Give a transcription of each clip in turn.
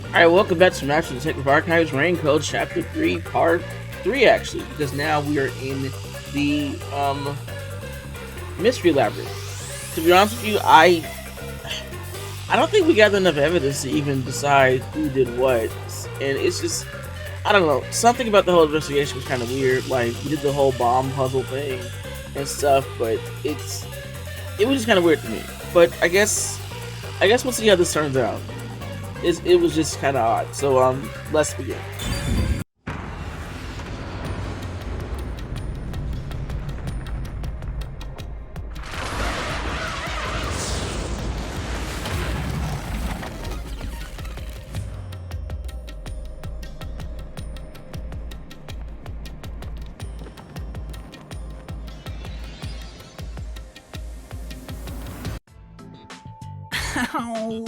Alright, welcome back to Master Detective Archives Rain Code Chapter 3, Part 3 actually, because now we are in the Mystery Labyrinth. To be honest with you, I don't think we got enough evidence to even decide who did what, and it's just, I don't know, something about the whole investigation was kind of weird. Like, we did the whole bomb puzzle thing and stuff, but it was just kind of weird to me. But I guess we'll see how this turns out. It was just kind of odd. So let's begin. Ow!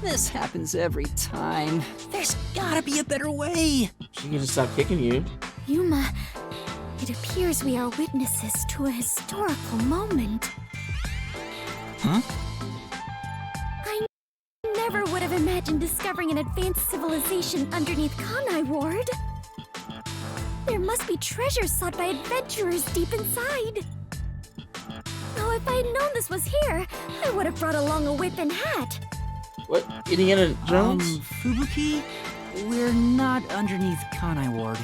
This happens every time. There's gotta be a better way. She can just stop kicking you. Yuma, it appears we are witnesses to a historical moment. Huh? I never would have imagined discovering an advanced civilization underneath Kanai Ward. There must be treasures sought by adventurers deep inside. Now, if I had known this was here, I would have brought along a whip and hat. What? Indiana Jones? Fubuki? We're not underneath Kanai Ward.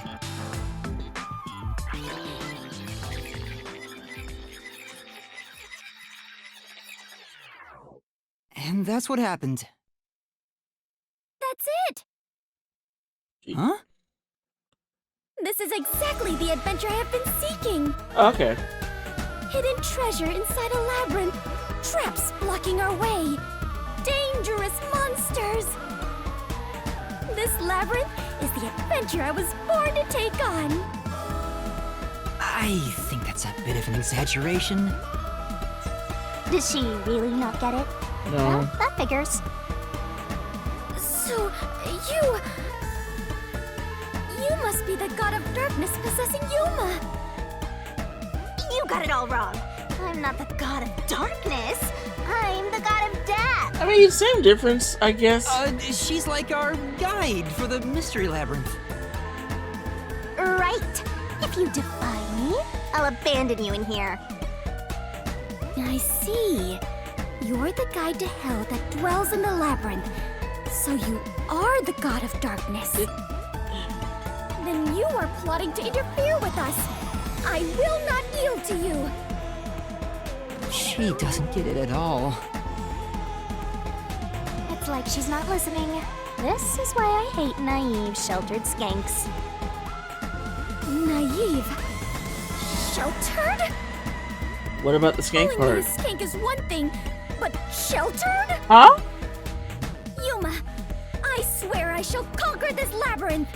And that's what happened. That's it! Huh? This is exactly the adventure I have been seeking! Oh, okay. Hidden treasure inside a labyrinth, traps blocking our way, dangerous monsters! This labyrinth is the adventure I was born to take on! I think that's a bit of an exaggeration. Does she really not get it? No. Well, that figures. So, you must be the god of darkness possessing Yuma! You got it all wrong. I'm not the god of darkness. I'm the god of death. I mean, same difference, I guess. She's like our guide for the Mystery Labyrinth. Right. If you defy me, I'll abandon you in here. I see. You're the guide to hell that dwells in the labyrinth. So you are the god of darkness. Then you are plotting to interfere with us. I will not yield to you! She doesn't get it at all. It's like she's not listening. This is why I hate naive, sheltered skanks. Naive? Sheltered? What about the skank Calling me part? a skank is one thing, but sheltered? Huh? Yuma, I swear I shall conquer this labyrinth!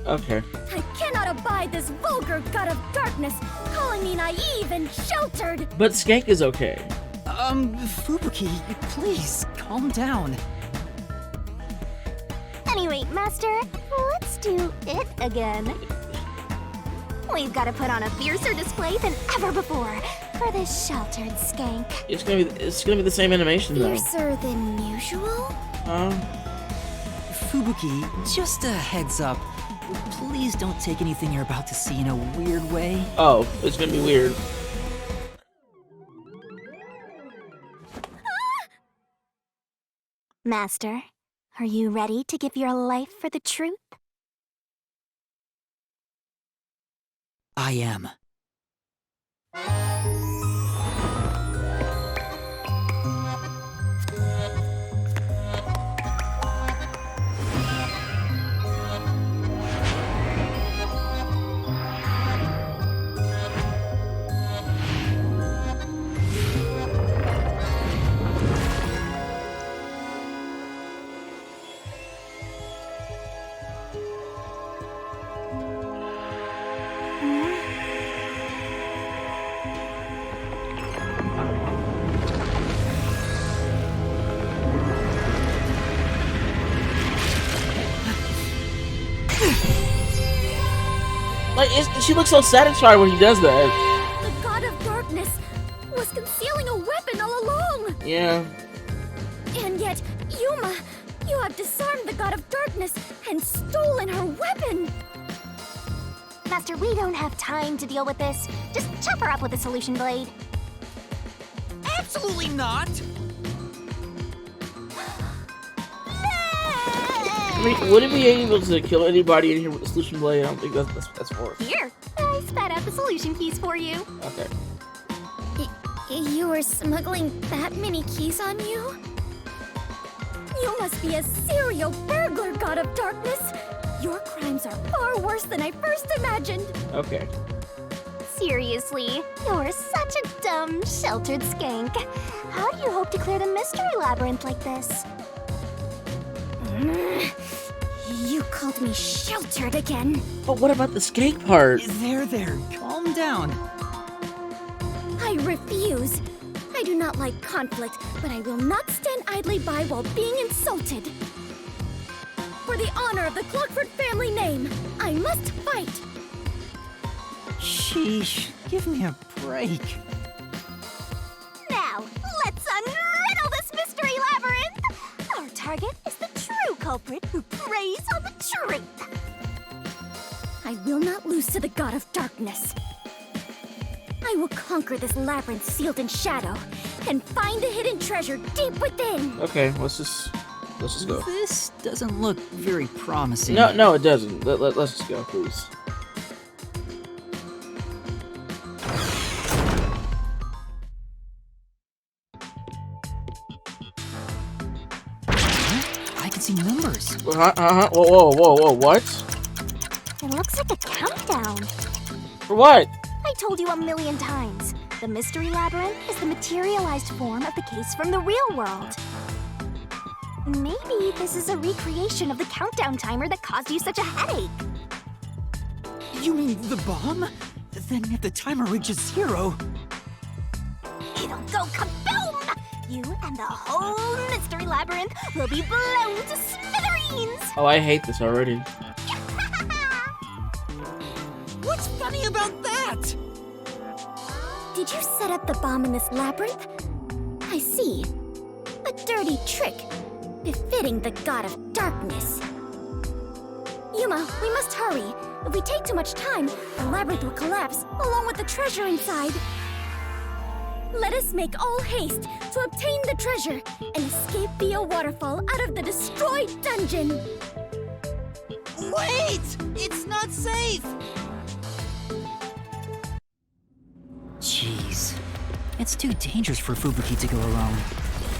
Okay. I cannot abide this vulgar god of darkness calling me naive and sheltered! But skank is okay. Fubuki, please, calm down. Anyway, Master, let's do it again. We've got to put on a fiercer display than ever before for this sheltered skank. It's gonna be the same animation though. Fiercer than usual? Fubuki, just a heads up. Please don't take anything you're about to see in a weird way. Oh, it's gonna be weird. Master, are you ready to give your life for the truth? I am. Like, she looks so satisfied when he does that. The god of darkness was concealing a weapon all along. Yeah. And yet, Yuma, you have disarmed the god of darkness and stolen her weapon! Master, we don't have time to deal with this. Just chop her up with a solution blade. Absolutely not! I mean, would it be able to kill anybody in here with the solution blade? I don't think that's for it. Here, I spat out the solution keys for you. Okay. You were smuggling that many keys on you? You must be a serial burglar, god of darkness! Your crimes are far worse than I first imagined! Okay. Seriously, you're such a dumb, sheltered skank. How do you hope to clear the mystery labyrinth like this? You called me sheltered again. But what about the skank part? There, calm down. I refuse. I do not like conflict, but I will not stand idly by while being insulted. For the honor of the Clockford family name, I must fight. Sheesh, give me a break. Now, let's unriddle this mystery labyrinth. Our target is the true culprit who preys on the truth. I will not lose to the god of darkness. I will conquer this labyrinth sealed in shadow and find the hidden treasure deep within. Okay, let's just go. This doesn't look very promising. No, it doesn't. Let's just go, please. I can see numbers. Whoa, what? It looks like a countdown. For what? I told you a million times. The mystery labyrinth is the materialized form of the case from the real world. Maybe this is a recreation of the countdown timer that caused you such a headache. You mean the bomb? Then if the timer reaches 0... It'll go kaboom! You and the whole mystery labyrinth will be blown to smithereens! Oh, I hate this already. What's funny about that? Did you set up the bomb in this labyrinth? I see. A dirty trick, befitting the god of darkness. Yuma, we must hurry. If we take too much time, the labyrinth will collapse, along with the treasure inside. Let us make all haste to obtain the treasure and escape via waterfall out of the destroyed dungeon. Wait! It's not safe! Jeez. It's too dangerous for Fubuki to go alone.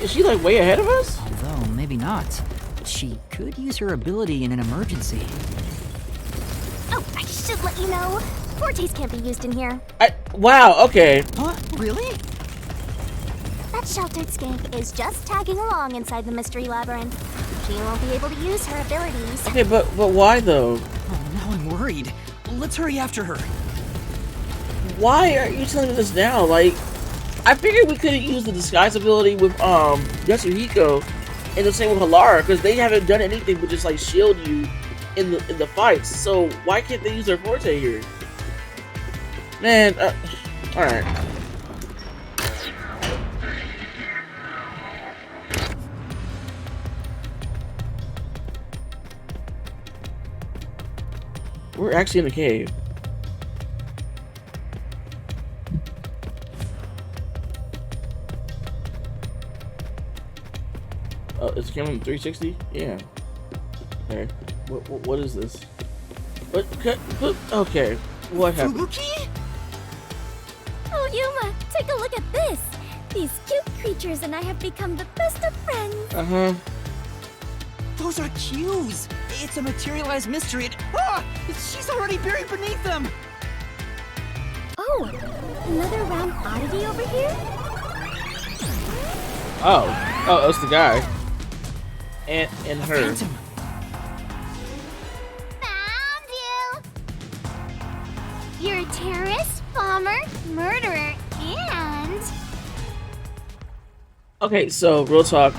Is she like way ahead of us? Although, maybe not. She could use her ability in an emergency. Oh, I should let you know. Fortes can't be used in here. Wow, okay. Huh? Really? That sheltered skank is just tagging along inside the mystery labyrinth. She won't be able to use her abilities. Okay, but why though? Oh, now I'm worried. Let's hurry after her. Why are you telling me this now? Like, I figured we could have used the disguise ability with Yasuhiko and the same with Halara, because they haven't done anything but just like shield you in the fights. So why can't they use their forte here? Man, all right. We're actually in a cave. Oh, it's camera 360? Yeah. Okay. What is this? Okay. What happened? Fubuki? Oh, Yuma, take a look at this. These cute creatures and I have become the best of friends. Uh-huh. Those are cues. It's a materialized mystery. She's already buried beneath them. Oh, another round oddity over here? Oh, that's the guy. And her. Phantom. Found you! You're a terrorist, bomber, murderer, and... Okay, so real talk.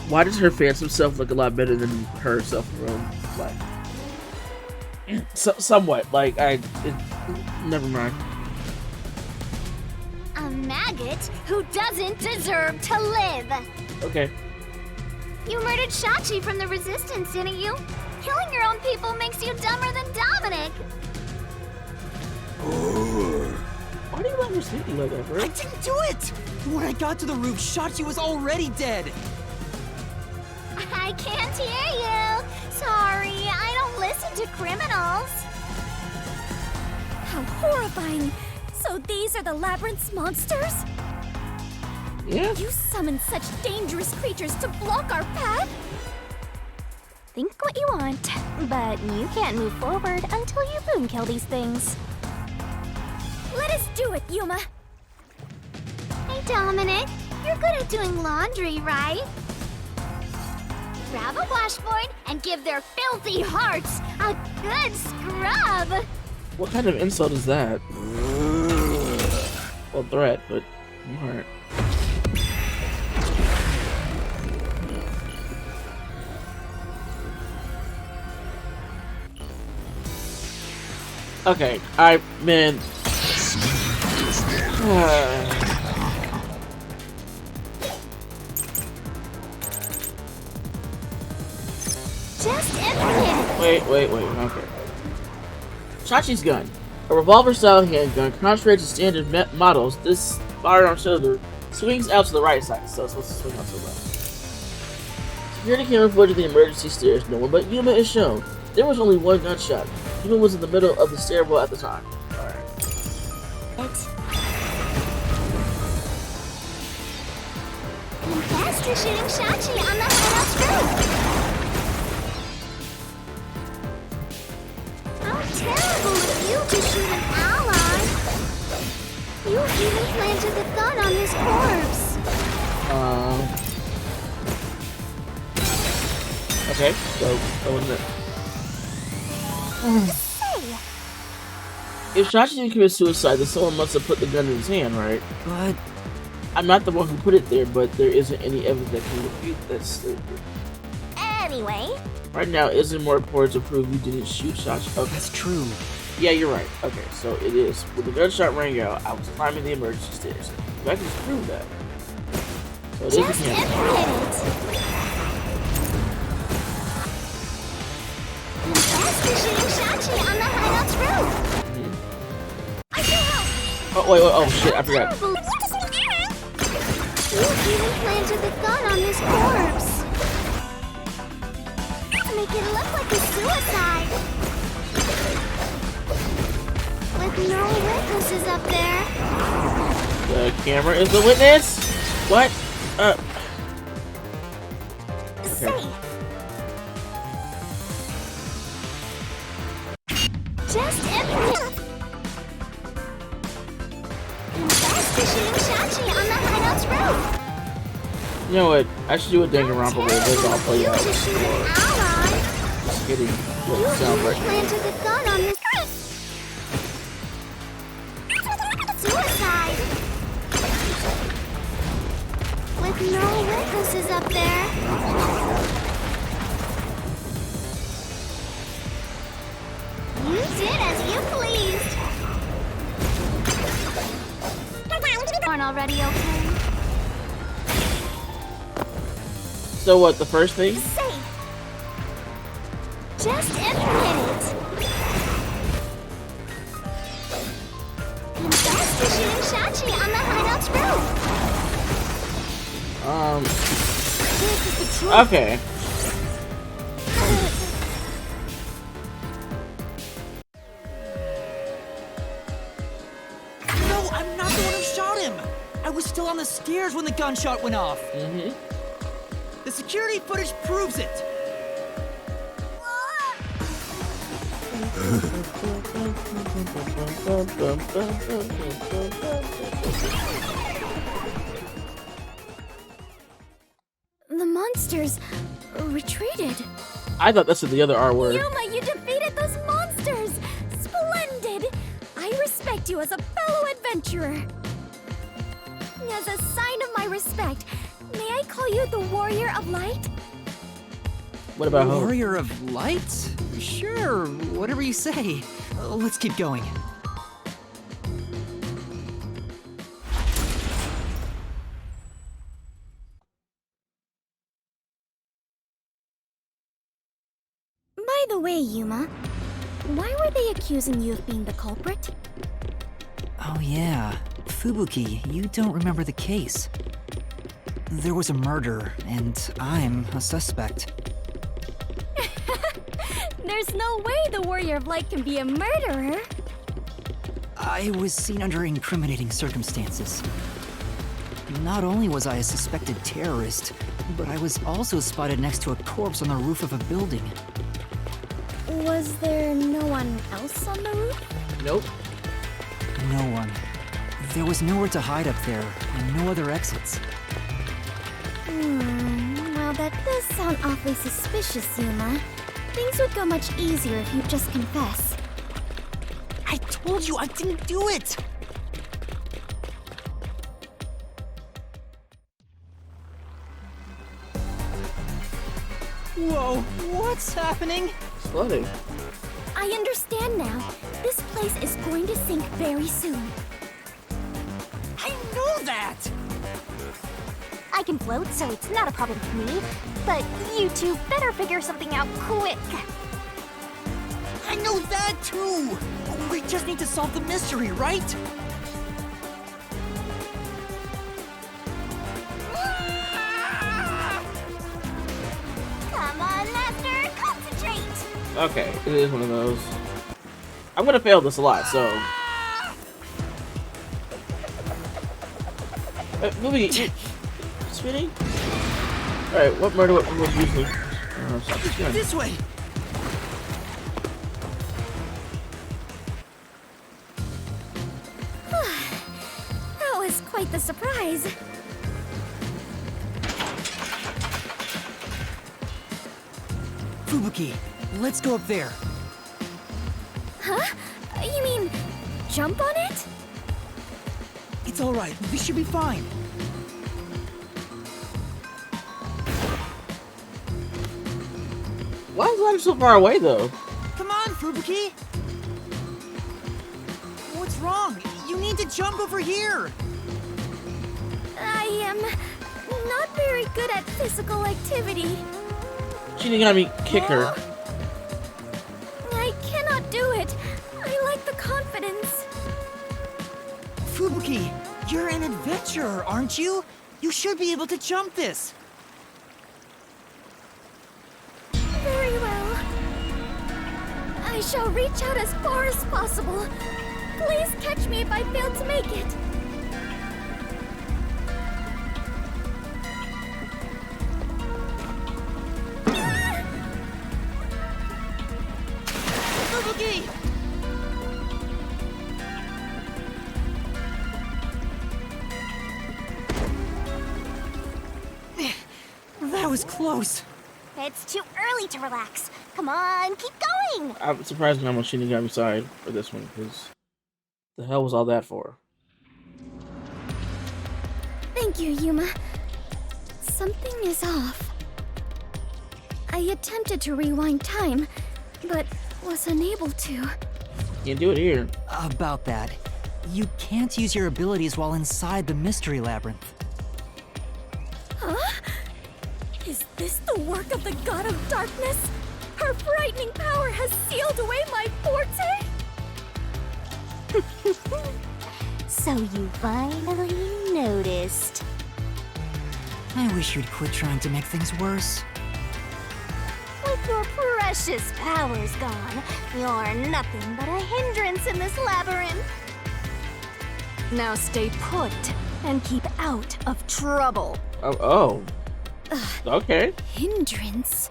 Why does her phantom self look a lot better than herself in real life? Somewhat. Like, never mind. A maggot who doesn't deserve to live. Okay. You murdered Shachi from the Resistance, didn't you? Killing your own people makes you dumber than Dominic. Why do you let her speak like that, bro? I didn't do it! When I got to the roof, Shachi was already dead. I can't hear you. Sorry, I don't listen to criminals. How horrifying. So these are the Labyrinth's monsters? Yeah. You summoned such dangerous creatures to block our path? Think what you want, but you can't move forward until you boom kill these things. Let us do it, Yuma! Hey, Dominic. You're good at doing laundry, right? Grab a washboard and give their filthy hearts a good scrub! What kind of insult is that? Well, threat, but alright. Okay, I've been. Just infinite! Wait, okay. Shachi's gun. A revolver-style handgun, contrary to standard models, this firearm shoulder swings out to the right side, so it's supposed to swing out to the left. Security camera footage of the emergency stairs. No one but Yuma is shown. There was only one gunshot. Yuma was in the middle of the stairwell at the time. Alright. Faster shooting Shachi on the hideout's roof! How terrible of you to shoot an ally! You even planted the gun on his corpse! Okay, so that wasn't it. Say, If Shachi didn't commit suicide, then someone must have put the gun in his hand, right? But I'm not the one who put it there, but there isn't any evidence that can refute that statement. anyway, Right now, isn't more important to prove you didn't shoot Shachi? Okay. that's true. Yeah, you're right. Okay, so it is. When the gunshot rang out, I was climbing the emergency stairs. I can just prove that. So it is just a camera. infinite! Faster shooting Shachi on the hideout's roof! I can help! Oh, wait, oh shit, I forgot. Terrible. You even planted the gun on his corpse. Make it look like a suicide. With no witnesses up there. The camera is the witness? What? Say. Just infinite. Faster shooting Shachi on the hideout's roof. You know what? I should do a Danganronpa where this all play You out. to shoot an ally. Just kidding. You What sound even right? planted the gun on his suicide. With no witnesses up there. You did as you pleased. Aren't already okay? So what, the first thing? Safe. Just infinite. Faster shooting Shachi on the hideout's roof. This is the truth. Okay. No, I'm not the one who shot him. I was still on the stairs when the gunshot went off. Mm-hmm. The security footage proves it. The monsters retreated. I thought that's the other R word. Yuma, you defeated those monsters! Splendid! I respect you as a fellow adventurer. As a sign of my respect, may I call you the Warrior of Light? What about Hope? Warrior of Light? Sure, whatever you say. Let's keep going. By the way, Yuma, why were they accusing you of being the culprit? Oh yeah, Fubuki, you don't remember the case. There was a murder, and I'm a suspect. There's no way the Warrior of Light can be a murderer. I was seen under incriminating circumstances. Not only was I a suspected terrorist, but I was also spotted next to a corpse on the roof of a building. Was there no one else on the roof? Nope. No one. There was nowhere to hide up there, and no other exits. Well, that does sound awfully suspicious, Yuma. Things would go much easier if you just confess. I told you I didn't do it! Whoa, what's happening? Flooding. I understand now. This place is going to sink very soon. I know that! I can float, so it's not a problem for me. But you two better figure something out quick. I know that too! We just need to solve the mystery, right? Come on, Master, concentrate! Okay, it is one of those. I'm gonna fail this a lot, so. Movie, spinning? Alright, what murder would usually. Stop this gun. This way! That was quite the surprise. Fubuki, let's go up there. Huh? You mean jump on it? It's alright, we should be fine. Why is the ladder so far away, though? Come on, Fubuki! What's wrong? You need to jump over here! I am not very good at physical activity. Shinigami, kick her. I cannot do it. I lack the confidence. Fubuki, you're an adventurer, aren't you? You should be able to jump this. Very well. I shall reach out as far as possible. Please catch me if I fail to make it. Fubuki! That was close. It's too early to relax. Come on, keep going. I'm surprised when I'm on Shinigami's side for this one, because the hell was all that for? Thank you, Yuma. Something is off. I attempted to rewind time, but was unable to. Can't do it here. About that, you can't use your abilities while inside the mystery labyrinth. Huh? Is this the work of the God of Darkness? Her frightening power has sealed away my forte? So you finally noticed. I wish you'd quit trying to make things worse. With your precious powers gone, you're nothing but a hindrance in this labyrinth. Now stay put and keep out of trouble. Oh. Okay. Hindrance?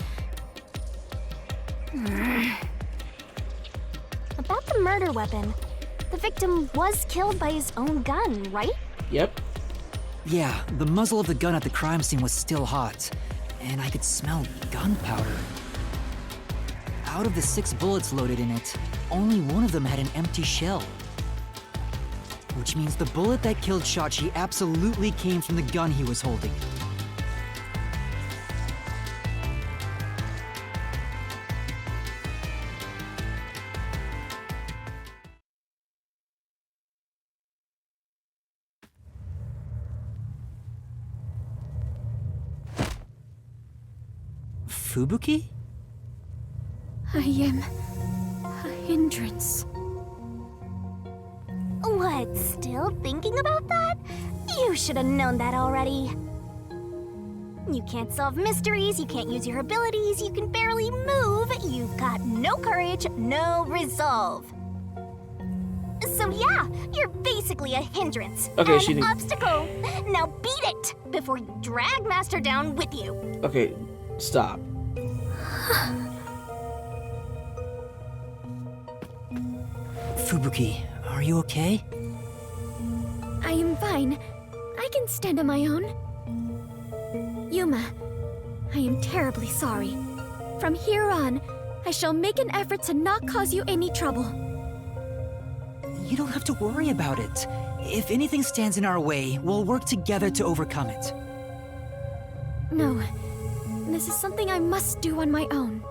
About the murder weapon, the victim was killed by his own gun, right? Yep. Yeah, the muzzle of the gun at the crime scene was still hot, and I could smell gunpowder. Out of the 6 bullets loaded in it, only one of them had an empty shell. Which means the bullet that killed Shachi absolutely came from the gun he was holding. Fubuki? I am a hindrance. What, still thinking about that? You should have known that already. You can't solve mysteries, you can't use your abilities, you can barely move, you've got no courage, no resolve. So yeah, you're basically a hindrance. Okay, an obstacle. Now beat it before you drag Master down with you. Okay, stop. Fubuki, are you okay? I am fine. I can stand on my own. Yuma, I am terribly sorry. From here on, I shall make an effort to not cause you any trouble. You don't have to worry about it. If anything stands in our way, we'll work together to overcome it. No, this is something I must do on my own.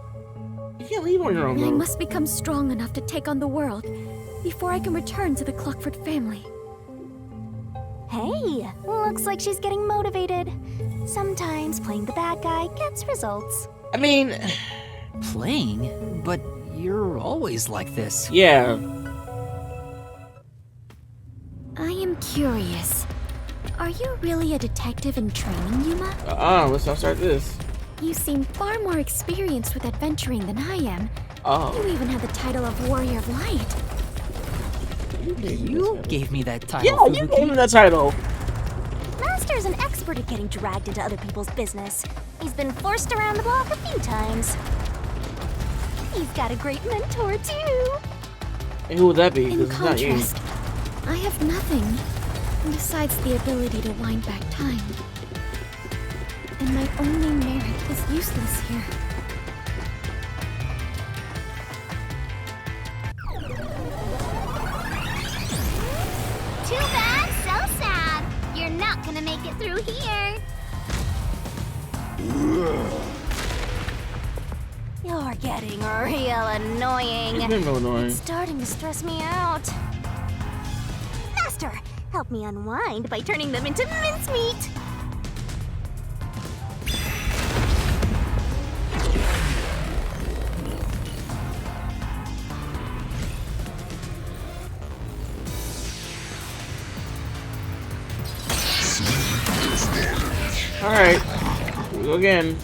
You can't leave on your own, I though. must become strong enough to take on the world before I can return to the Clockford family. Hey, looks like she's getting motivated. Sometimes playing the bad guy gets results. I mean... Playing? But you're always like this. Yeah. I am curious. Are you really a detective in training, Yuma? Let's not start this. You seem far more experienced with adventuring than I am. Oh. You even have the title of Warrior of Light. You gave me that title, Yeah, you Fubuki. gave him that title. Master's an expert at getting dragged into other people's business. He's been forced around the block a few times. He's got a great mentor, too. And who would that be? In 'Cause it's not you. contrast, I have nothing besides the ability to wind back time. And my only merit is useless here. Too bad, so sad. You're not gonna make it through here. You're getting real annoying. He's been real annoying. It's starting to stress me out. Master, help me unwind by turning them into mincemeat. Alright. Here we go again.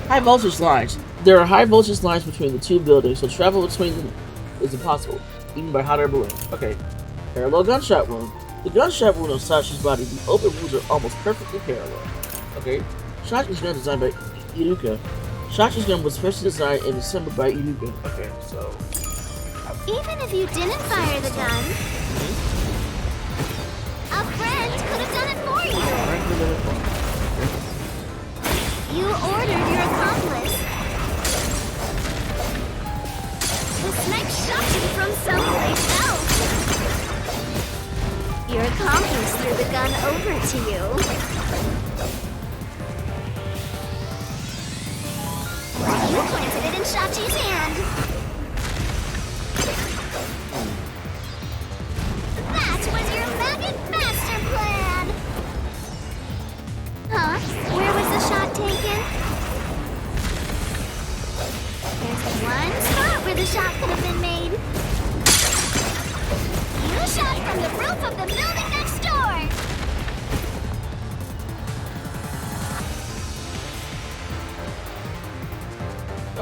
High voltage lines. There are high voltage lines between the two buildings, so travel between them is impossible, even by hot air balloon. Okay. Parallel gunshot wound. The gunshot wound on Sashi's body, the open wounds are almost perfectly parallel. Okay. Sachi's gun designed by Iruka. Sachi's gun was first designed and assembled by Iruka. Okay, so... Even if you didn't fire the gun, a friend could have done it for you. You ordered your accomplice to snipe shot you from someplace else. Your accomplice threw the gun over to you. You planted it in Shachi's hand. That was your maggot master plan! Huh? Where was the shot taken? There's one spot where the shot could have been made. You shot from the roof of the building next door!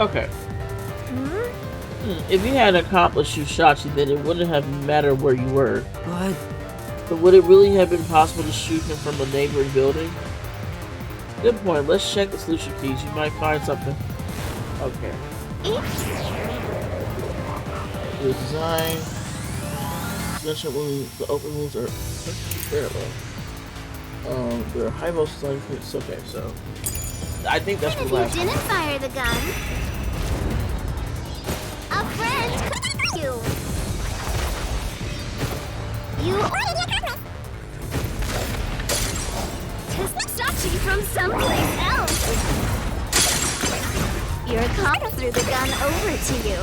Okay. If you had accomplished you shot you, then it wouldn't have mattered where you were. But would it really have been possible to shoot him from a neighboring building? Good point. Let's check the solution keys. You might find something. Okay. The design. Gunshot wound. The open wounds are parallel. There are high voltage lines. Okay, so I think that's the last. If you didn't fire the gun, a friend could you. You to stop you from someplace else. Your accomplice threw the gun over to you.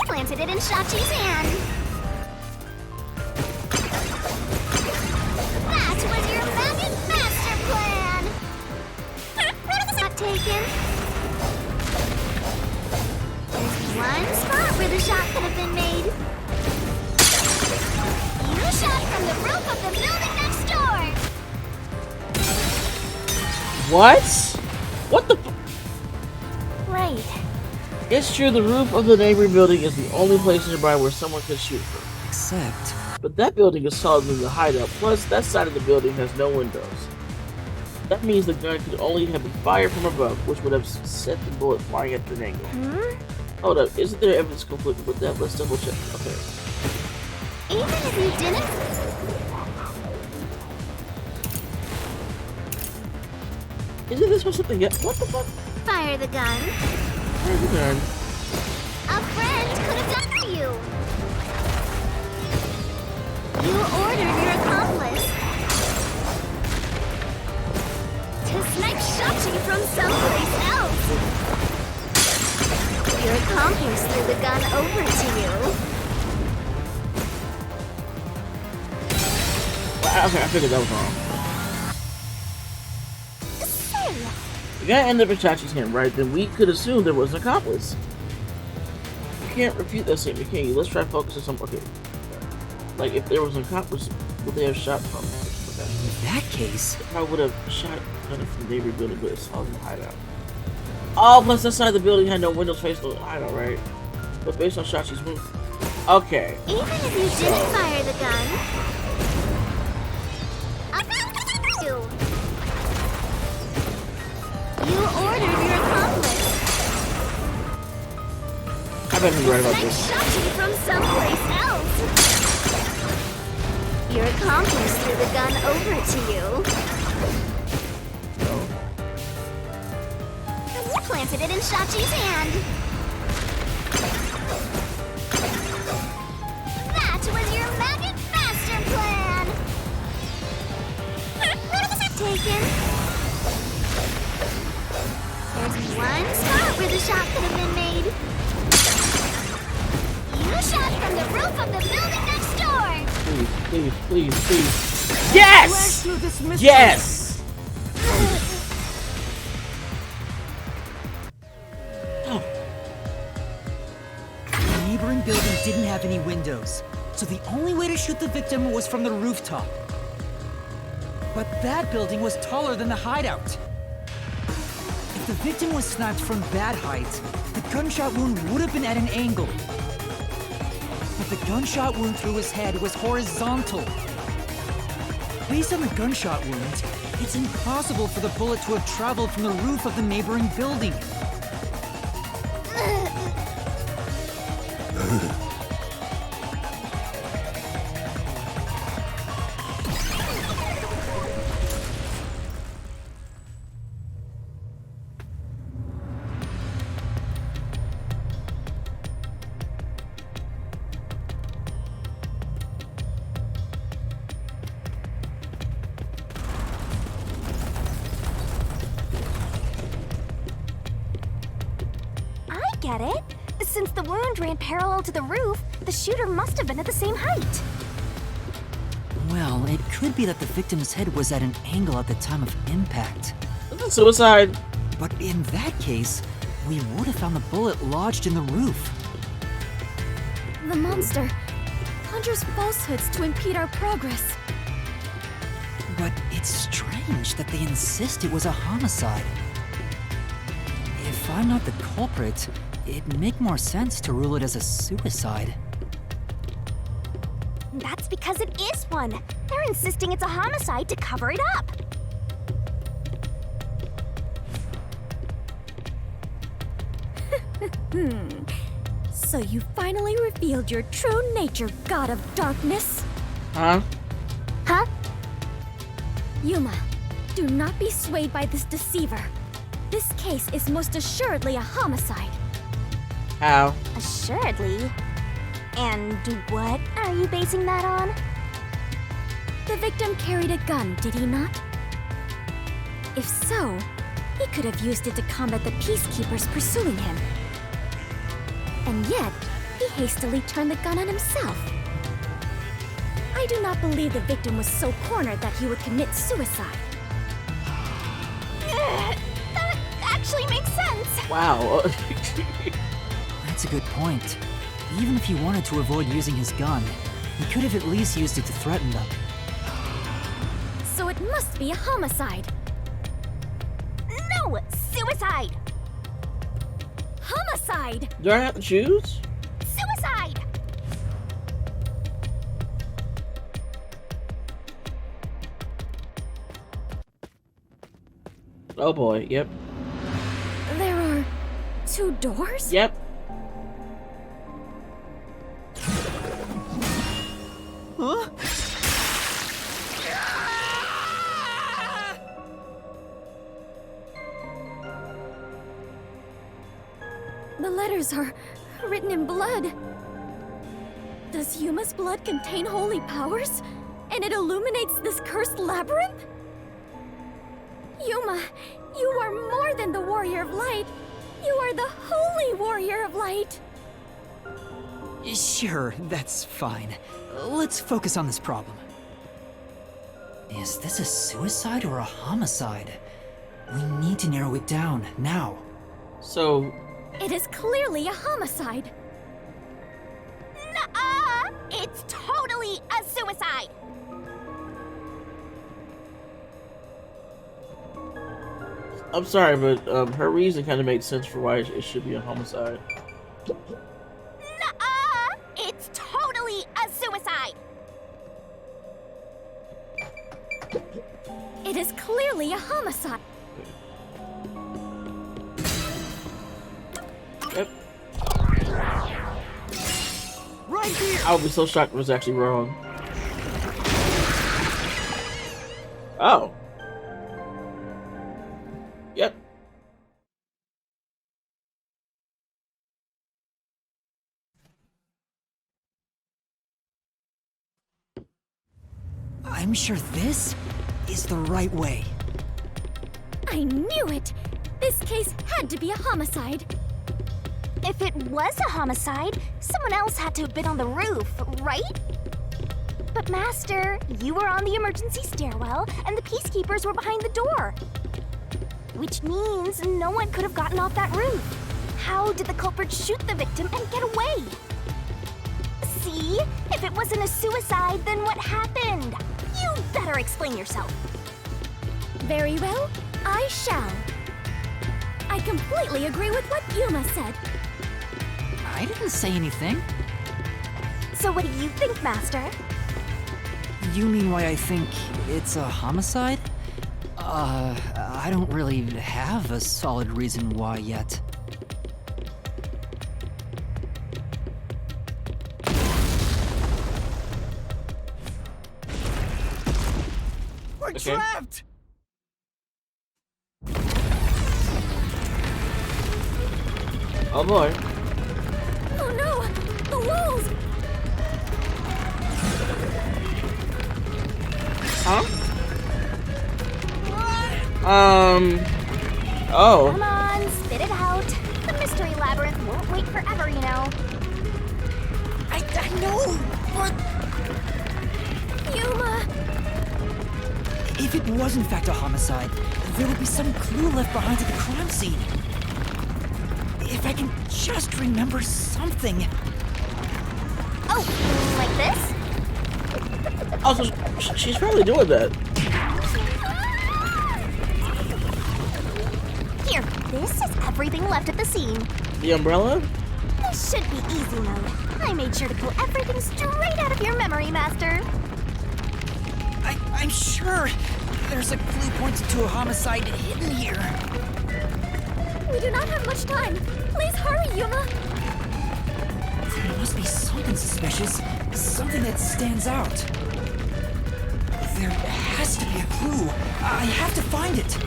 Planted it in Shachi's hand. What? What the? Right. It's true. The roof of the neighboring building is the only place nearby where someone could shoot from. Except, But that building is taller than the hideout. Plus, that side of the building has no windows. That means the gun could only have been fired from above, which would have set the bullet flying at an angle. Hold up, isn't there evidence conflicting with that? Let's double check. Okay. Even if you didn't... Isn't this for something else? What the fuck? Fire the gun. Where's the gun? A friend could have done for you. You ordered your accomplice to snipe Shachi from someplace else. Your accomplice threw the gun over to you. Well, okay, I figured that was wrong. Say, The guy ended up in Chachi's hand, right? Then we could assume there was an accomplice. You can't refute that statement, can you? Let's try focus on something. Okay. Like, if there was an accomplice, would they have shot from? Okay. in that case, I would have shot Gunner from the neighboring building, but it's all in the hideout. Oh, plus that side of the building had no windows facing the hideout, right? But based on Shachi's move. Okay. even if you didn't fire the gun, you ordered your accomplice. I bet he's right about Snipe this. Shachi from someplace else. Your accomplice threw the gun over to you. You planted it in Shachi's hand. That was your maggot master plan. Taken. There's one spot where the shot could have been made. You shot from the roof of the building next door. Please, please, please, please. Yes! Yes! the neighboring building didn't have any windows, so the only way to shoot the victim was from the rooftop. But that building was taller than the hideout. If the victim was sniped from that height, the gunshot wound would have been at an angle. But the gunshot wound through his head was horizontal. Based on the gunshot wound, it's impossible for the bullet to have traveled from the roof of the neighboring building. Get it? Since the wound ran parallel to the roof, the shooter must have been at the same height. Well, it could be that the victim's head was at an angle at the time of impact. That's suicide. But in that case, we would have found the bullet lodged in the roof. The monster conjures falsehoods to impede our progress. But it's strange that they insist it was a homicide. If I'm not the culprit, it'd make more sense to rule it as a suicide. That's because it is one. They're insisting it's a homicide to cover it up. So you finally revealed your true nature, God of Darkness. Huh? Huh? Yuma, do not be swayed by this deceiver. This case is most assuredly a homicide. How? Assuredly? And what are you basing that on? The victim carried a gun, did he not? If so, he could have used it to combat the peacekeepers pursuing him. And yet, he hastily turned the gun on himself. I do not believe the victim was so cornered that he would commit suicide. That actually makes sense. Wow. That's a good point. Even if he wanted to avoid using his gun, he could have at least used it to threaten them. So it must be a homicide. No! Suicide! Homicide! Do I have to choose? Suicide! Oh boy, yep. There are 2 doors? Yep. Huh? The letters are written in blood. Does Yuma's blood contain holy powers? And it illuminates this cursed labyrinth? Yuma, you are more than the warrior of light. You are the holy warrior of light. Sure, that's fine. Let's focus on this problem. Is this a suicide or a homicide? We need to narrow it down, now. So, It is clearly a homicide. Nuh-uh! It's totally a suicide! I'm sorry, but her reason kind of made sense for why it should be a homicide. Nuh-uh! It's totally a suicide! It is clearly a homicide. Yep. Right here! I would be so shocked if it was actually wrong. Oh. Yep. I'm sure this is the right way. I knew it! This case had to be a homicide. If it was a homicide, someone else had to have been on the roof, right? But Master, you were on the emergency stairwell, and the peacekeepers were behind the door. Which means no one could have gotten off that roof. How did the culprit shoot the victim and get away? See? If it wasn't a suicide, then what happened? You better explain yourself. Very well, I shall. I completely agree with what Yuma said. I didn't say anything. So what do you think, Master? You mean why I think it's a homicide? I don't really have a solid reason why yet. We're Okay. trapped! Oh boy. Oh no! The walls! Huh? Oh. Come on, spit it out. The mystery labyrinth won't wait forever, you know. I know, but Yuma! if it was in fact a homicide, there would be some clue left behind at the crime scene. If I can just remember something. Oh, like this? Also, she's probably doing that. Here, this is everything left at the scene. The umbrella? This should be easy mode. I made sure to pull everything straight out of your memory, Master. I'm sure there's a clue pointing to a homicide hidden here. We do not have much time. Please hurry, Yuma. There must be something suspicious, something that stands out. There has to be a clue. I have to find it.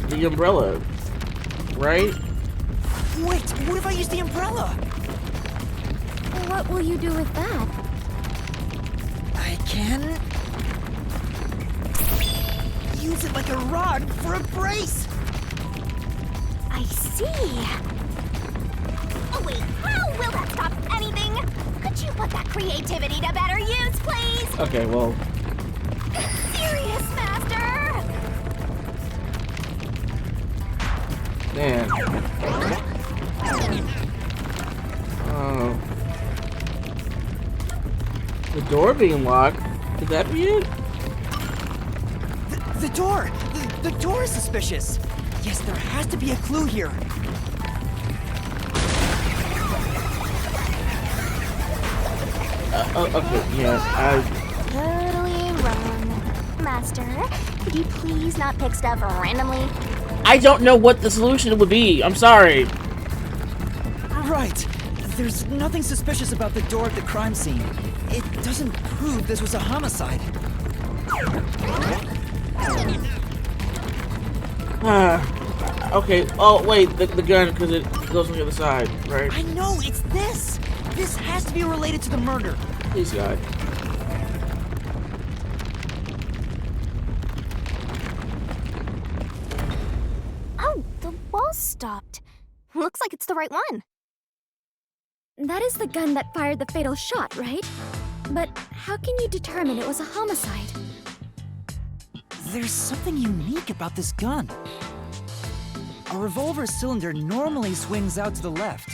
The umbrella, right? Wait, what if I use the umbrella? What will you do with that? I can use it like a rod for a brace. I see. Oh wait, how will that stop anything? Could you put that creativity to better use, please? Okay, well, Serious, Master! man. Oh. The door being locked. Could that be it? The door! The door is suspicious! Yes, there has to be a clue here. Okay, yeah, Totally wrong. Master, could you please not pick stuff randomly? I don't know what the solution would be. I'm sorry. Right. There's nothing suspicious about the door at the crime scene. It doesn't prove this was a homicide. Okay. Oh, wait, the gun, because it goes on the other side, right? I know, it's this! This has to be related to the murder. Please, God. Oh, the wall stopped. Looks like it's the right one. That is the gun that fired the fatal shot, right? But how can you determine it was a homicide? There's something unique about this gun. A revolver cylinder normally swings out to the left,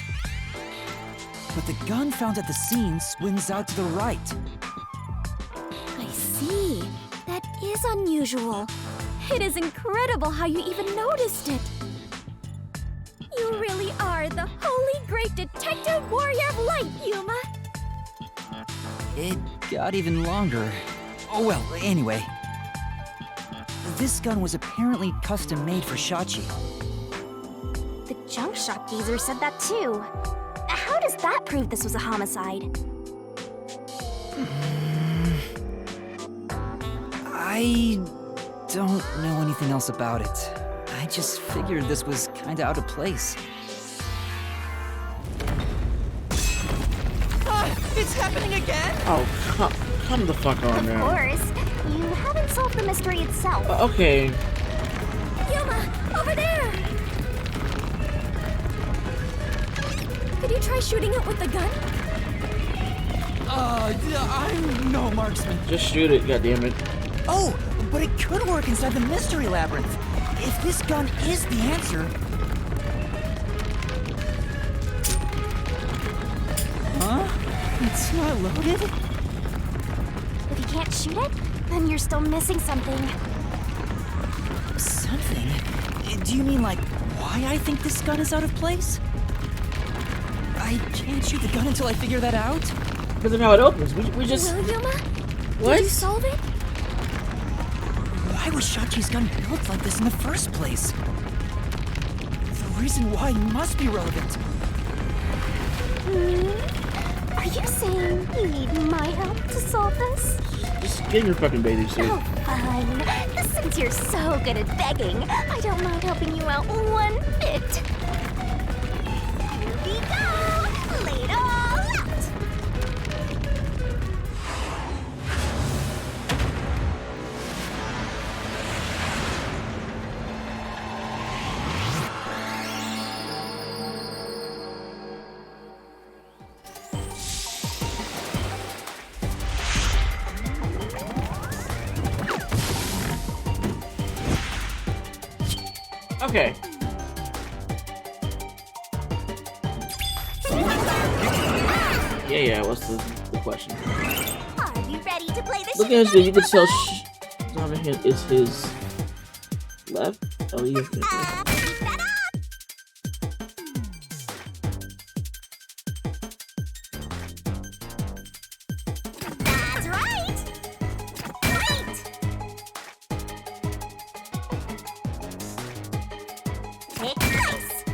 but the gun found at the scene swings out to the right. I see. That is unusual. It is incredible how you even noticed it. You really are the holy great detective warrior of light, Yuma. It got even longer. Oh well, anyway. This gun was apparently custom made for Shachi. The junk shop geezer said that too. How does that prove this was a homicide? I don't know anything else about it. I just figured this was kinda out of place. It's happening again? Oh, come the fuck on Of now. course. You haven't solved the mystery itself. Okay. Yuma, over there! Could you try shooting it with the gun? I'm no marksman. Just shoot it, goddammit. Oh, but it could work inside the mystery labyrinth. If this gun is the answer... Huh? It's not loaded? If you can't shoot it, then you're still missing something. Something? Do you mean like why I think this gun is out of place? I can't shoot the gun until I figure that out? Because of how it opens. We just... Well, Yuma, What? did you solve it? Why was Shachi's gun built like this in the first place? The reason why must be relevant. Are you saying you need my help to solve this? Just get in your fucking bathing suit. Oh, fine. Since you're so good at begging, I don't mind helping you out one bit. Here we go! Lay it all out! Okay. Yeah, what's the question? Are you ready to play this? Looking at his you can tell Donovan is his left. Oh, he is his left. Keep that up! That's right! Great! Take this!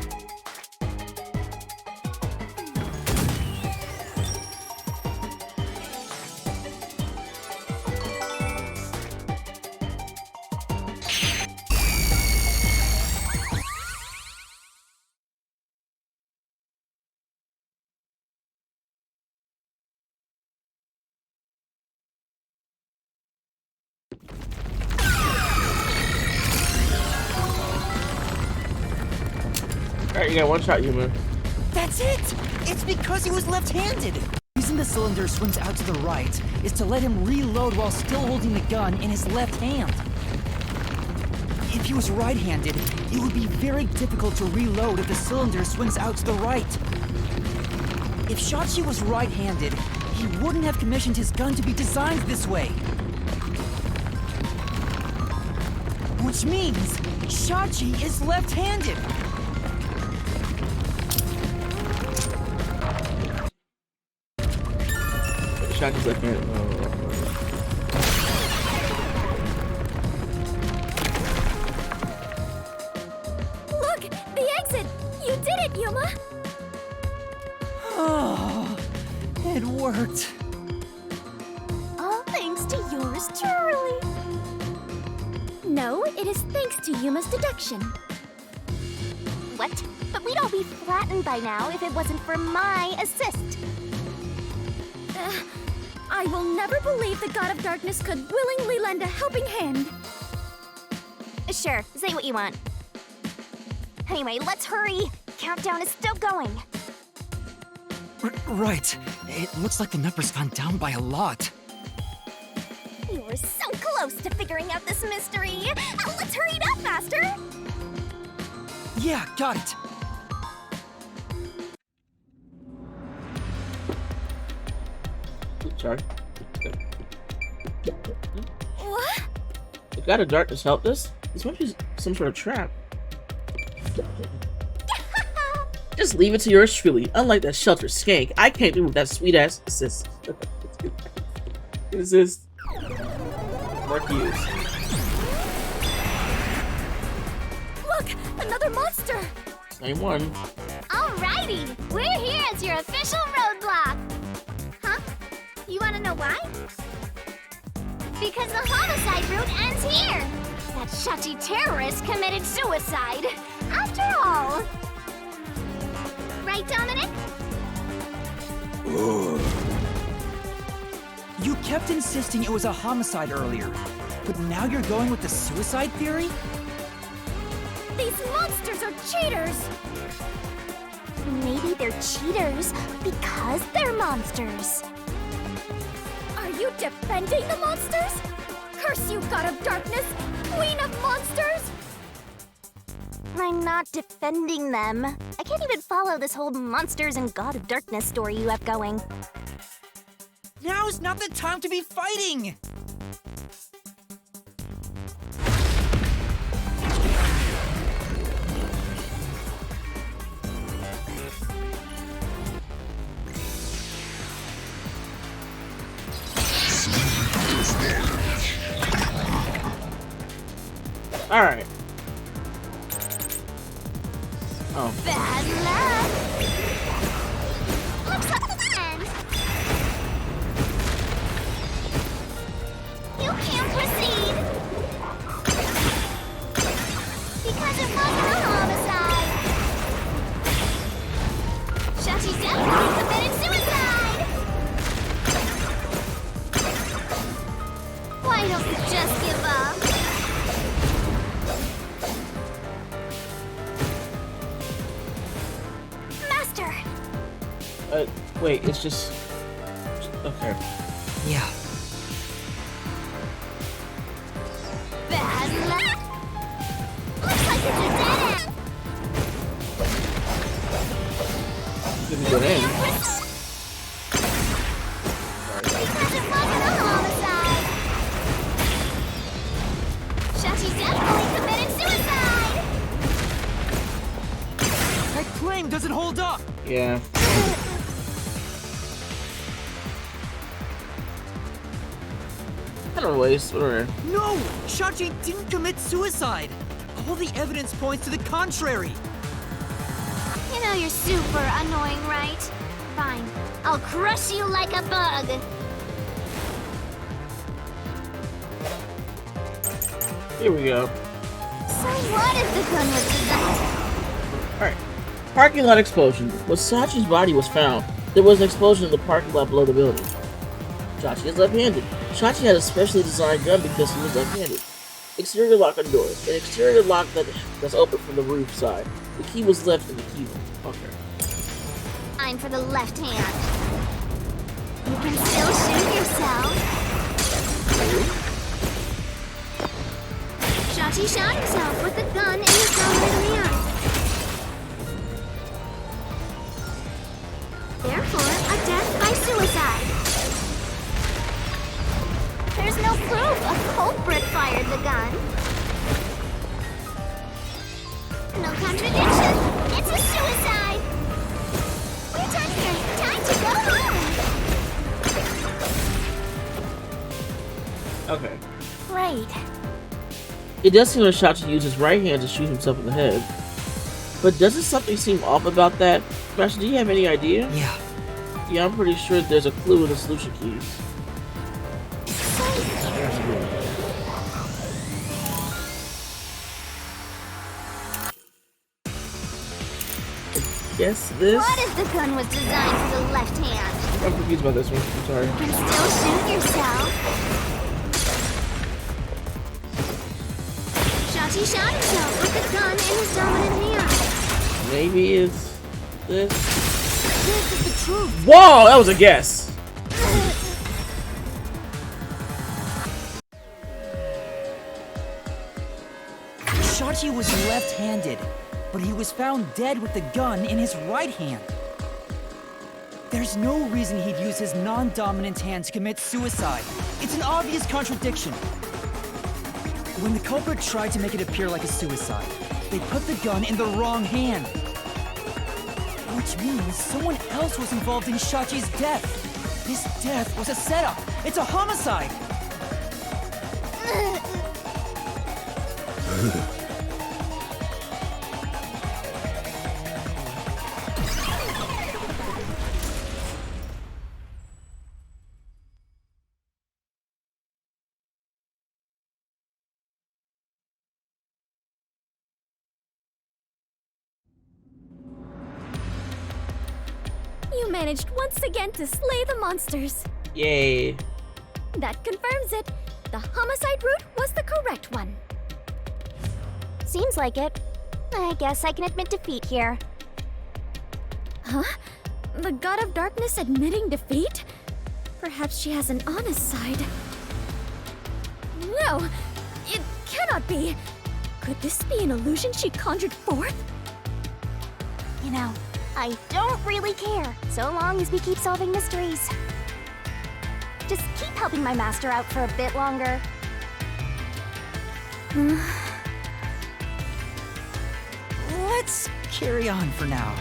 Alright, you got one shot, Yuma. That's it! It's because he was left-handed! The reason the cylinder swings out to the right is to let him reload while still holding the gun in his left hand. If he was right-handed, it would be very difficult to reload if the cylinder swings out to the right. If Shachi was right-handed, he he wouldn't have commissioned his gun to be designed this way. Which means Shachi is left-handed. Shachi's left-handed. Look! The exit! You did it, Yuma! Oh, it worked. All thanks to yours truly. No, it is thanks to Yuma's deduction. What? But we'd all be flattened by now if it wasn't for my assist. I will never believe the God of Darkness could willingly lend a helping hand. Sure, say what you want. Anyway, let's hurry. Countdown is still going. Right. It looks like the number's gone down by a lot. You were so close to figuring out this mystery. Let's hurry it up, Master. Yeah, got it. Sorry. What? The God of Darkness helped us? This must be some sort of trap. Just leave it to yours truly. Unlike that shelter skank, I came through with that sweet ass assist. Assist. Mark Hughes. Look! Another monster! Same one. Alrighty, we're here as your official roadblock. Huh? You want to know why? Because the homicide route ends here. That Shachi terrorist committed suicide. After all. Right, Dominic? You kept insisting it was a homicide earlier, but now you're going with the suicide theory? These monsters are cheaters! Maybe they're cheaters because they're monsters. Are you defending the monsters? Curse you, God of Darkness! Queen of monsters! I'm not defending them. I can't even follow this whole monsters and God of Darkness story you have going. Now's not the time to be fighting! Alright. Oh. Bad luck! Looks like the end! You can't proceed! Because it wasn't a homicide! Shachi definitely committed suicide! Why don't you just give up? Wait, it's just... Okay. Yeah. Bad luck! Looks like it's a dead end! Didn't get in. Because it wasn't a homicide! Shachi definitely committed suicide! That claim doesn't hold up! Yeah. I don't know, waste, whatever. No! Shachi didn't commit suicide! All the evidence points to the contrary! You know you're super annoying, right? Fine. I'll crush you like a bug! Here we go. So what if the gun was designed? Alright. Parking lot explosion. When Sachi's body was found, there was an explosion in the parking lot below the building. Shachi is left-handed. Shachi had a specially designed gun because he was left-handed. Exterior lock on doors. An exterior lock that's open from the roof side. The key was left in the key. Okay. I'm for the left hand. You can still shoot yourself. Shachi shot himself with the gun in his right hand. Therefore, a death by suicide. No contradiction. It's a suicide. We're done here. Time to go home. Okay. Right. It does seem like Shachi used his right hand to shoot himself in the head. But doesn't something seem off about that? Master, do you have any idea? Yeah. Yeah, I'm pretty sure there's a clue in the solution keys. Guess this? What if the gun was designed for the left hand? I'm confused about this one. I'm sorry. You can still shoot yourself. Shachi shot himself with the gun in his dominant hand. Maybe it's this. This is the truth. Whoa, that was a guess. Shachi was left-handed, but he was found dead with the gun in his right hand. There's no reason he'd use his non-dominant hand to commit suicide. It's an obvious contradiction. When the culprit tried to make it appear like a suicide, they put the gun in the wrong hand. Which means someone else was involved in Shachi's death. This death was a setup. It's a homicide. You managed once again to slay the monsters. Yay. That confirms it. The homicide route was the correct one. Seems like it. I guess I can admit defeat here. Huh? The God of Darkness admitting defeat? Perhaps she has an honest side. No! It cannot be! Could this be an illusion she conjured forth? You know, I don't really care, so long as we keep solving mysteries. Just keep helping my master out for a bit longer. Let's carry on for now.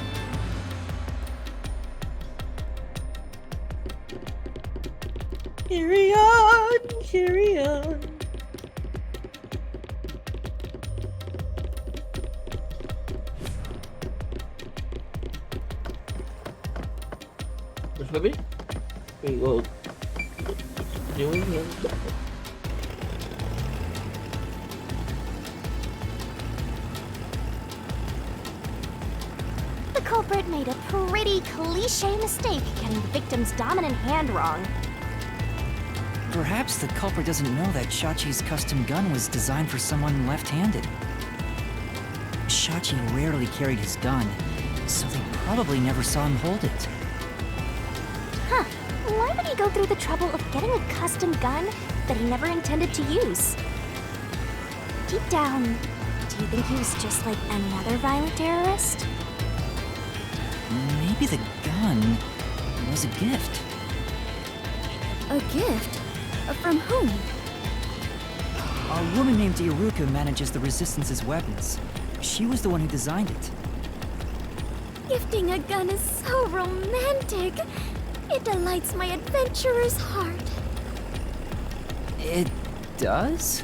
Carry on, carry on. Which baby? We go doing here. The culprit made a pretty cliche mistake getting the victim's dominant hand wrong. Perhaps the culprit doesn't know that Shachi's custom gun was designed for someone left-handed. Shachi rarely carried his gun, so they probably never saw him hold it. Huh, why would he go through the trouble of getting a custom gun that he never intended to use? Deep down, do you think he was just like another violent terrorist? Maybe the gun was a gift. A gift? From whom? A woman named Iruka manages the Resistance's weapons. She was the one who designed it. Gifting a gun is so romantic. It delights my adventurer's heart. It does?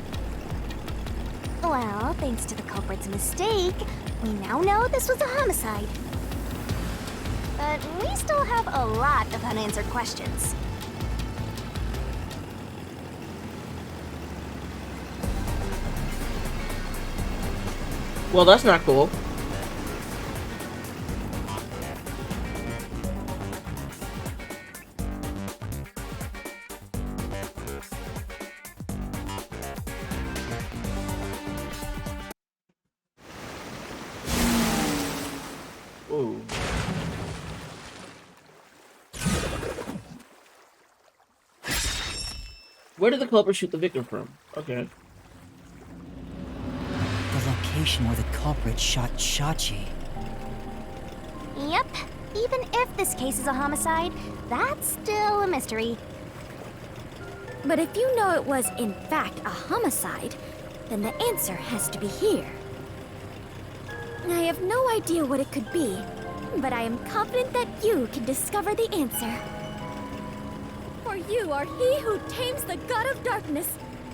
Well, thanks to the culprit's mistake, we now know this was a homicide. But we still have a lot of unanswered questions. Well, that's not cool. Ooh. Where did the culprit shoot the victim from? Okay. The location where the culprit shot Shachi. Yep, even if this case is a homicide, that's still a mystery. But if you know it was, in fact, a homicide, then the answer has to be here. I have no idea what it could be, but I am confident that you can discover the answer. For you are he who tames the god of darkness,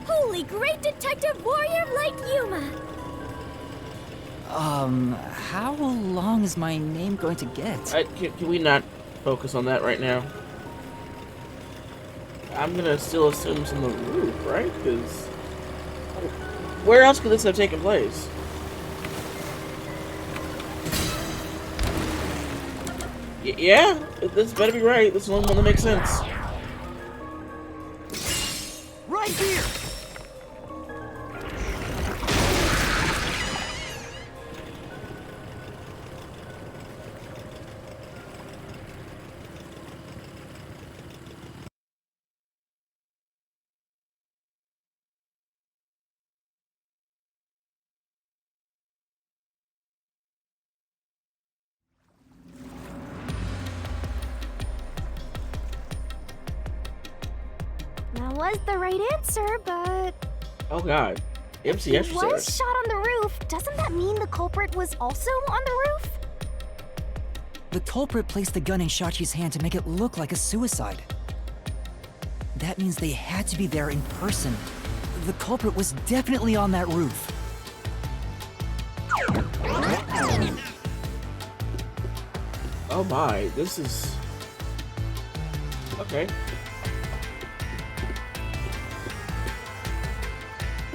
holy great detective warrior Light Yuma. How long is my name going to get? Can we not focus on that right now? I'm gonna still assume it's on the roof, right? Because where else could this have taken place? Yeah, this better be right. This is the only one that makes sense. Right here! That was the right answer, but Oh God, MC he exercise. was shot on the roof. Doesn't that mean the culprit was also on the roof? The culprit placed the gun in Shachi's hand to make it look like a suicide. That means they had to be there in person. The culprit was definitely on that roof. Oh my, this is okay.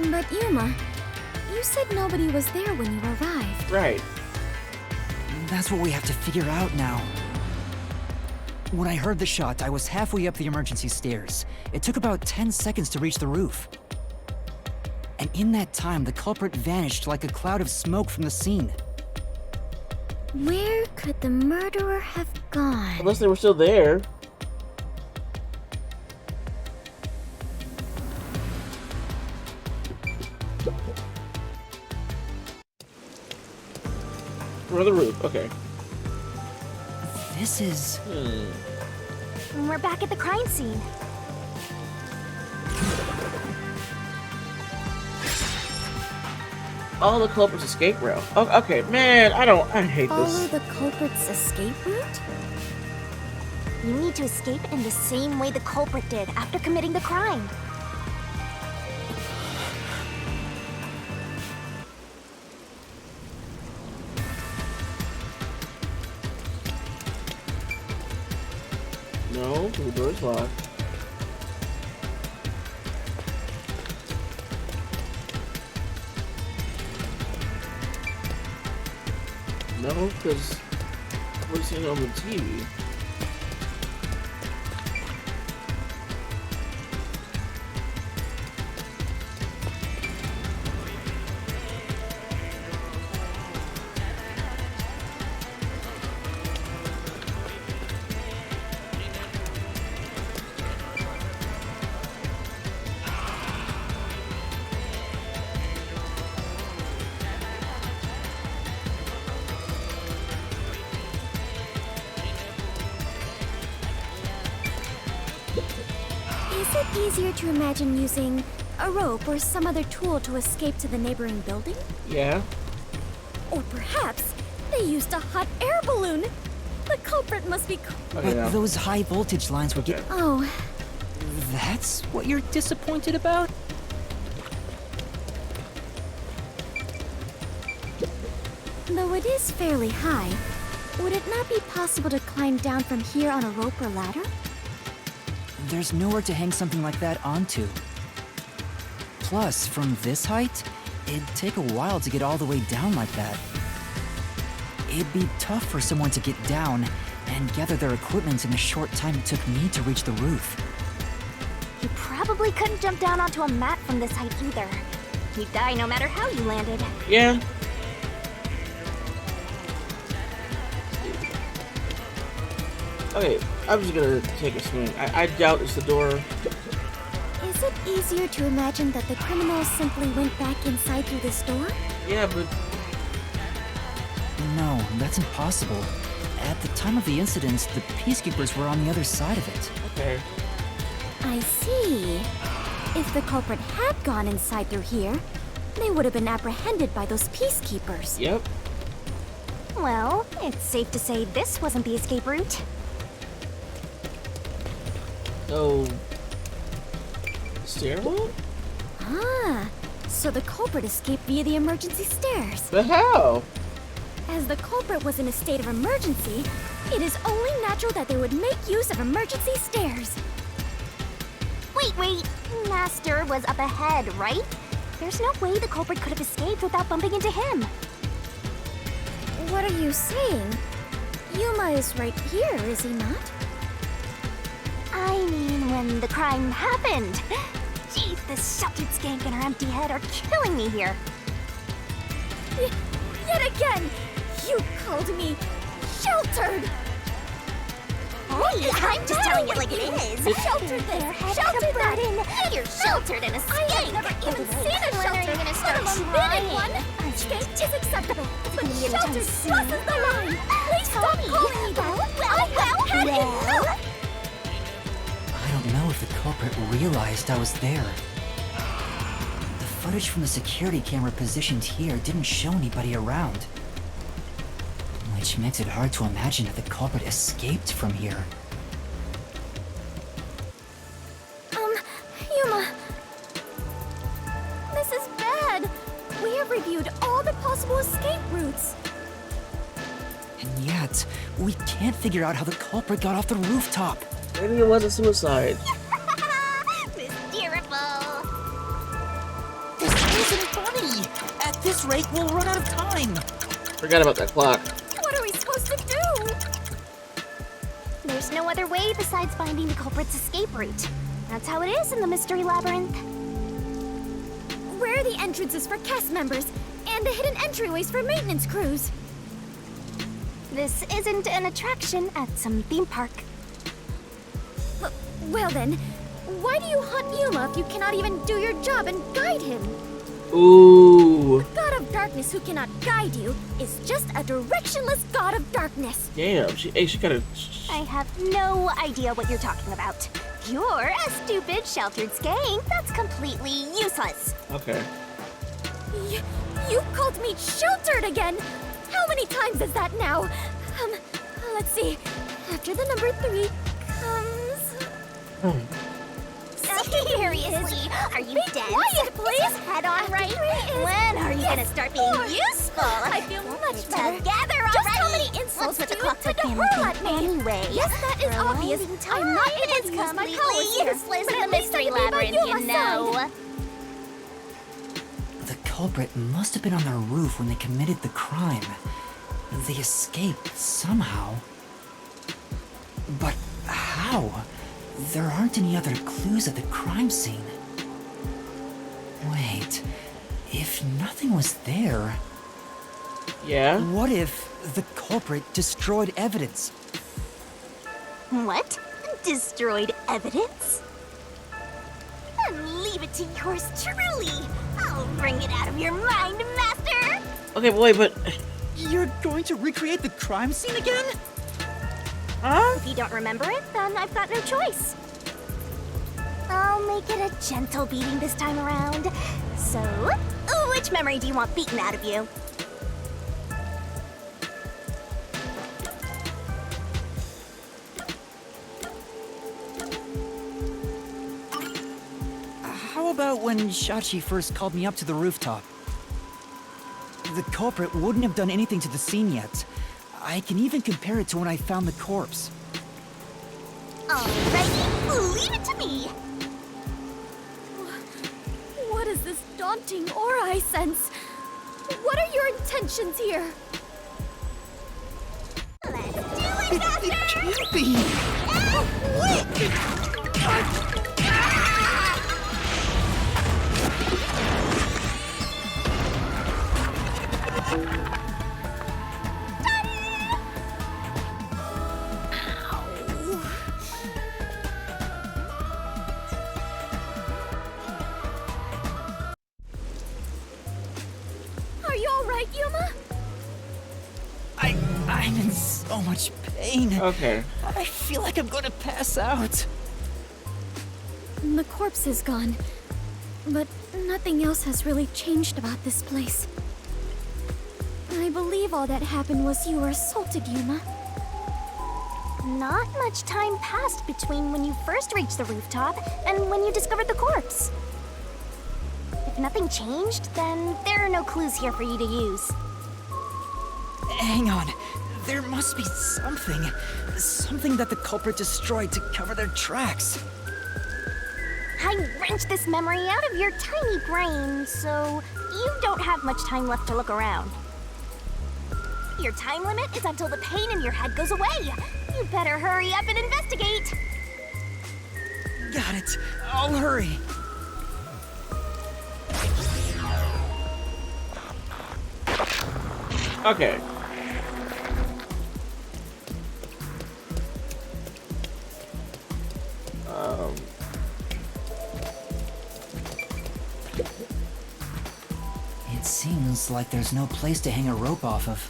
But Yuma, you said nobody was there when you arrived. Right. That's what we have to figure out now. When I heard the shot, I was halfway up the emergency stairs. It took about 10 seconds to reach the roof. And in that time, the culprit vanished like a cloud of smoke from the scene. Where could the murderer have gone? Unless they were still there. We're on the roof. Okay. This is... And we're back at the crime scene. All the culprits escape route. Oh, okay, man, I hate Follow this. the culprit's escape route? You need to escape in the same way the culprit did after committing the crime. No, the door's locked. No, because we're seeing it on the TV. Is it easier to imagine using a rope or some other tool to escape to the neighboring building? Yeah. Or perhaps they used a hot air balloon. The culprit must be... Okay, But now. those high voltage lines would get... Okay. Oh, That's what you're disappointed about? though it is fairly high, would it not be possible to climb down from here on a rope or ladder? There's nowhere to hang something like that onto. Plus, from this height, it'd take a while to get all the way down like that. It'd be tough for someone to get down and gather their equipment in the short time it took me to reach the roof. You probably couldn't jump down onto a mat from this height either. You'd die no matter how you landed. Yeah. Okay, I'm just gonna take a swing. I doubt it's the door. Is it easier to imagine that the criminals simply went back inside through this door? Yeah, but No, that's impossible. At the time of the incident, the peacekeepers were on the other side of it. okay. I see. If the culprit had gone inside through here, they would have been apprehended by those peacekeepers. Yep. Well, it's safe to say this wasn't the escape route. Oh. Stairwell? Ah, so the culprit escaped via the emergency stairs. But how? As the culprit was in a state of emergency, it is only natural that they would make use of emergency stairs. Wait. Master was up ahead, right? There's no way the culprit could have escaped without bumping into him. What are you saying? Yuma is right here, is he not? I mean, when the crime happened. Jeez, this sheltered skank and her empty head are killing me here. Yet again, you called me sheltered. Hey, I'm just telling it like it is. Sheltered there, sheltered that. You're sheltered in a I have skank. never even seen a When are you shelter, gonna let start alone trying? been in one. Skank is acceptable, but Give me a sheltered chance. crosses the line. Please Tell stop me. calling me that. I have had enough. I don't know if the culprit realized I was there. The footage from the security camera positioned here didn't show anybody around. Which makes it hard to imagine that the culprit escaped from here. Yuma. This is bad. We have reviewed all the possible escape routes. And yet, we can't figure out how the culprit got off the rooftop. Maybe it was a suicide. Mysterious. This isn't funny! At this rate, we'll run out of time! Forgot about that clock. What are we supposed to do? There's no other way besides finding the culprit's escape route. That's how it is in the Mystery Labyrinth. Where are the entrances for cast members and the hidden entryways for maintenance crews? This isn't an attraction at some theme park. Well then, why do you hunt Yuma if you cannot even do your job and guide him? Ooh. God of Darkness who cannot guide you is just a directionless God of Darkness. Damn. She kind of. I have no idea what you're talking about. You're a stupid, sheltered skank. That's completely useless. Okay. You called me sheltered again! How many times is that now? Let's see. After the number 3 comes... Seriously, are you Be dead? quiet, please! Head on After right. 3 is... When are you Yes, gonna start being 4. useful? I feel much better. Together already. Just how many insults What's with do the you clockwork intend to family hurl thing at me? anyway? Yes, that is obvious. Rewinding I'm not time. able It's to use my completely powers here, useless but in at the least I Mystery can be by Labyrinth, you Yuma's know. side. The culprit must have been on the roof when they committed the crime. They escaped somehow. But how? There aren't any other clues at the crime scene. Wait, if nothing was there, Yeah. what if the culprit destroyed evidence? What? Destroyed evidence? And leave it to yours truly. I'll bring it out of your mind, Master. Okay, but wait, but. You're going to recreate the crime scene again? Huh? If you don't remember it, then I've got no choice. I'll make it a gentle beating this time around. So, which memory do you want beaten out of you? How about when Shachi first called me up to the rooftop? The culprit wouldn't have done anything to the scene yet. I can even compare it to when I found the corpse. Alright, leave it to me. What is this daunting aura I sense? What are your intentions here? Let's do it, Master! It can't be! Are you alright, Yuma? I'm in so much pain. Okay. I feel like I'm going to pass out. The corpse is gone, but nothing else has really changed about this place. I believe all that happened was you were assaulted, Yuma. Not much time passed between when you first reached the rooftop and when you discovered the corpse. If nothing changed, then there are no clues here for you to use. Hang on. There must be something. Something that the culprit destroyed to cover their tracks. I wrenched this memory out of your tiny brain, so you don't have much time left to look around. Your time limit is until the pain in your head goes away. You better hurry up and investigate. Got it. I'll hurry. Okay. It seems like there's no place to hang a rope off of.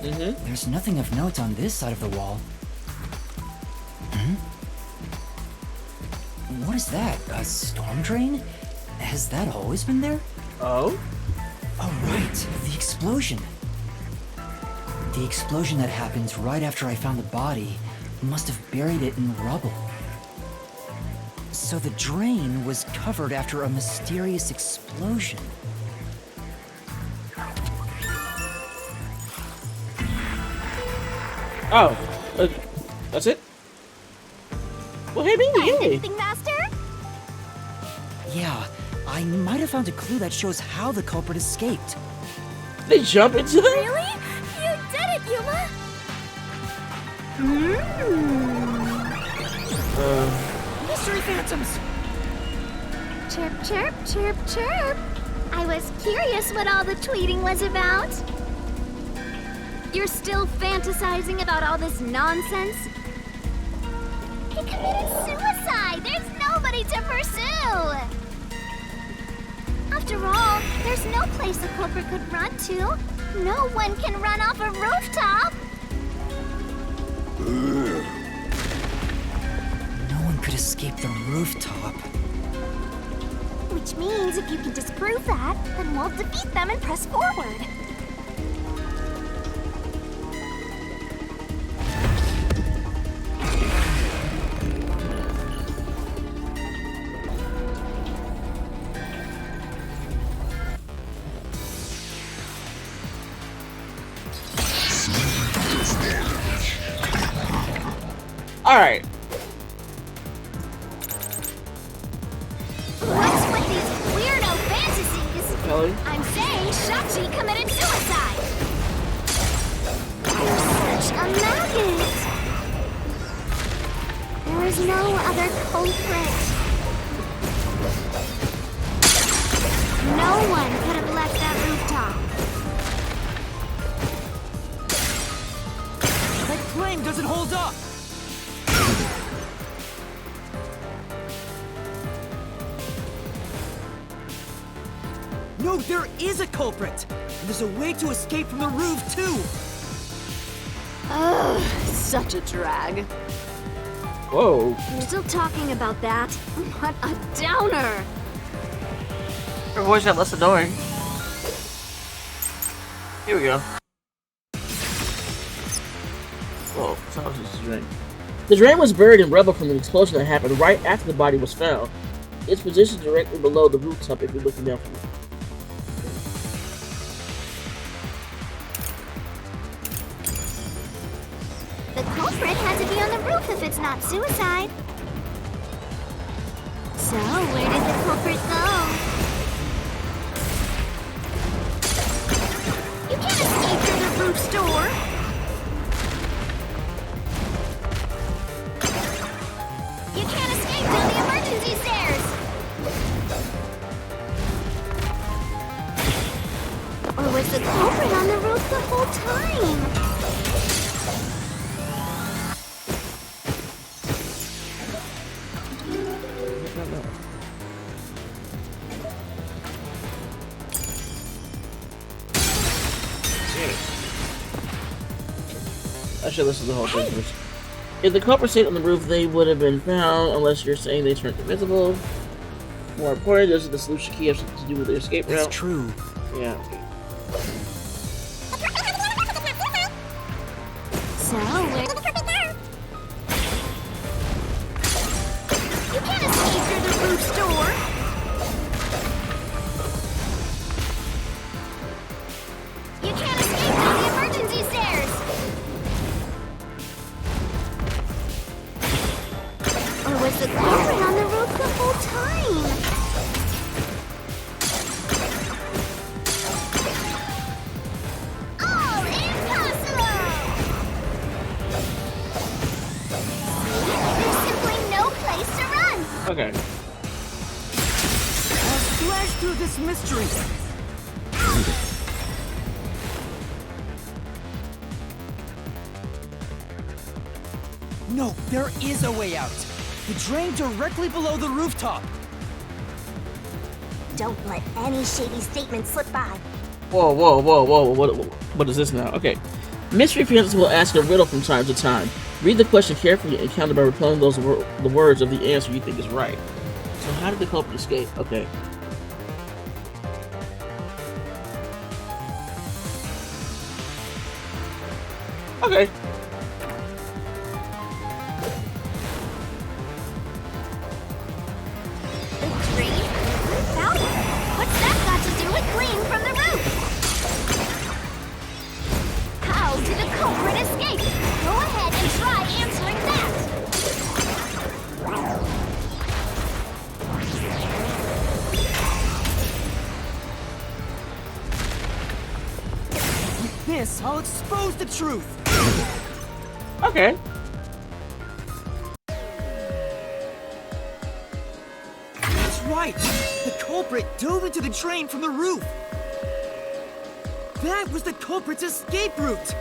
There's nothing of note on this side of the wall. What is that? A storm drain? Has that always been there? Oh? Oh, right. The explosion. The explosion that happened right after I found the body must have buried it in rubble. So the drain was covered after a mysterious explosion. Oh. That's it? Well, hey, baby, yay. Anything, Master? Yeah, I might have found a clue that shows how the culprit escaped. They jump into them? Really? You did it, Yuma! Mystery phantoms! Chirp, chirp, chirp, chirp. I was curious what all the tweeting was about. You're still fantasizing about all this nonsense? He committed suicide. There's nobody to pursue. After all, there's no place the culprit could run to. No one can run off a rooftop. No one could escape the rooftop. Which means if you can disprove that, then we'll defeat them and press forward. Alright. What's with these weirdo fantasies? Kelly? I'm saying Shachi committed suicide. You're such a maggot. There is no other culprit. No one could have left that rooftop. That claim doesn't hold up! No, there is a culprit! And there's a way to escape from the roof, too! Ugh, such a drag. Whoa. You're still talking about that? What a downer! Her voice got less annoying. Here we go. Whoa, sounds just a drain. The drain was buried in rubble from an explosion that happened right after the body was found. It's positioned directly below the rooftop if you're looking down from it. The culprit had to be on the roof if it's not suicide. So, where did the culprit go? You can't escape through the roof's door. You can't escape down the emergency stairs. Or was the culprit on the roof the whole time? I should listen to the whole thing first. If the culprit stayed on the roof, they would have been found, unless you're saying they turned invisible. More important, does the solution key have something to do with the escape route? That's true. Yeah. So, where... You can't escape through the roof's door! You can't escape through the emergency stairs! Or was the culprit on the roof the whole time? All impossible! There's simply no place to run! Okay. I'll splash through this mystery. No, there is a way out. The drain directly below the rooftop. Don't let any shady statement slip by. Whoa, whoa, whoa, whoa. What is this now? Okay. Mystery fans will ask a riddle from time to time. Read the question carefully and counter by repelling the words of the answer you think is right. So how did the culprit escape? Okay. Okay. The drain? Now? What's that got to do with gleam from the roof? How did the culprit escape? Go ahead and try answering that! With this, I'll expose the truth. Okay. That's right. The culprit dove into the drain from the roof. That was the culprit's escape route.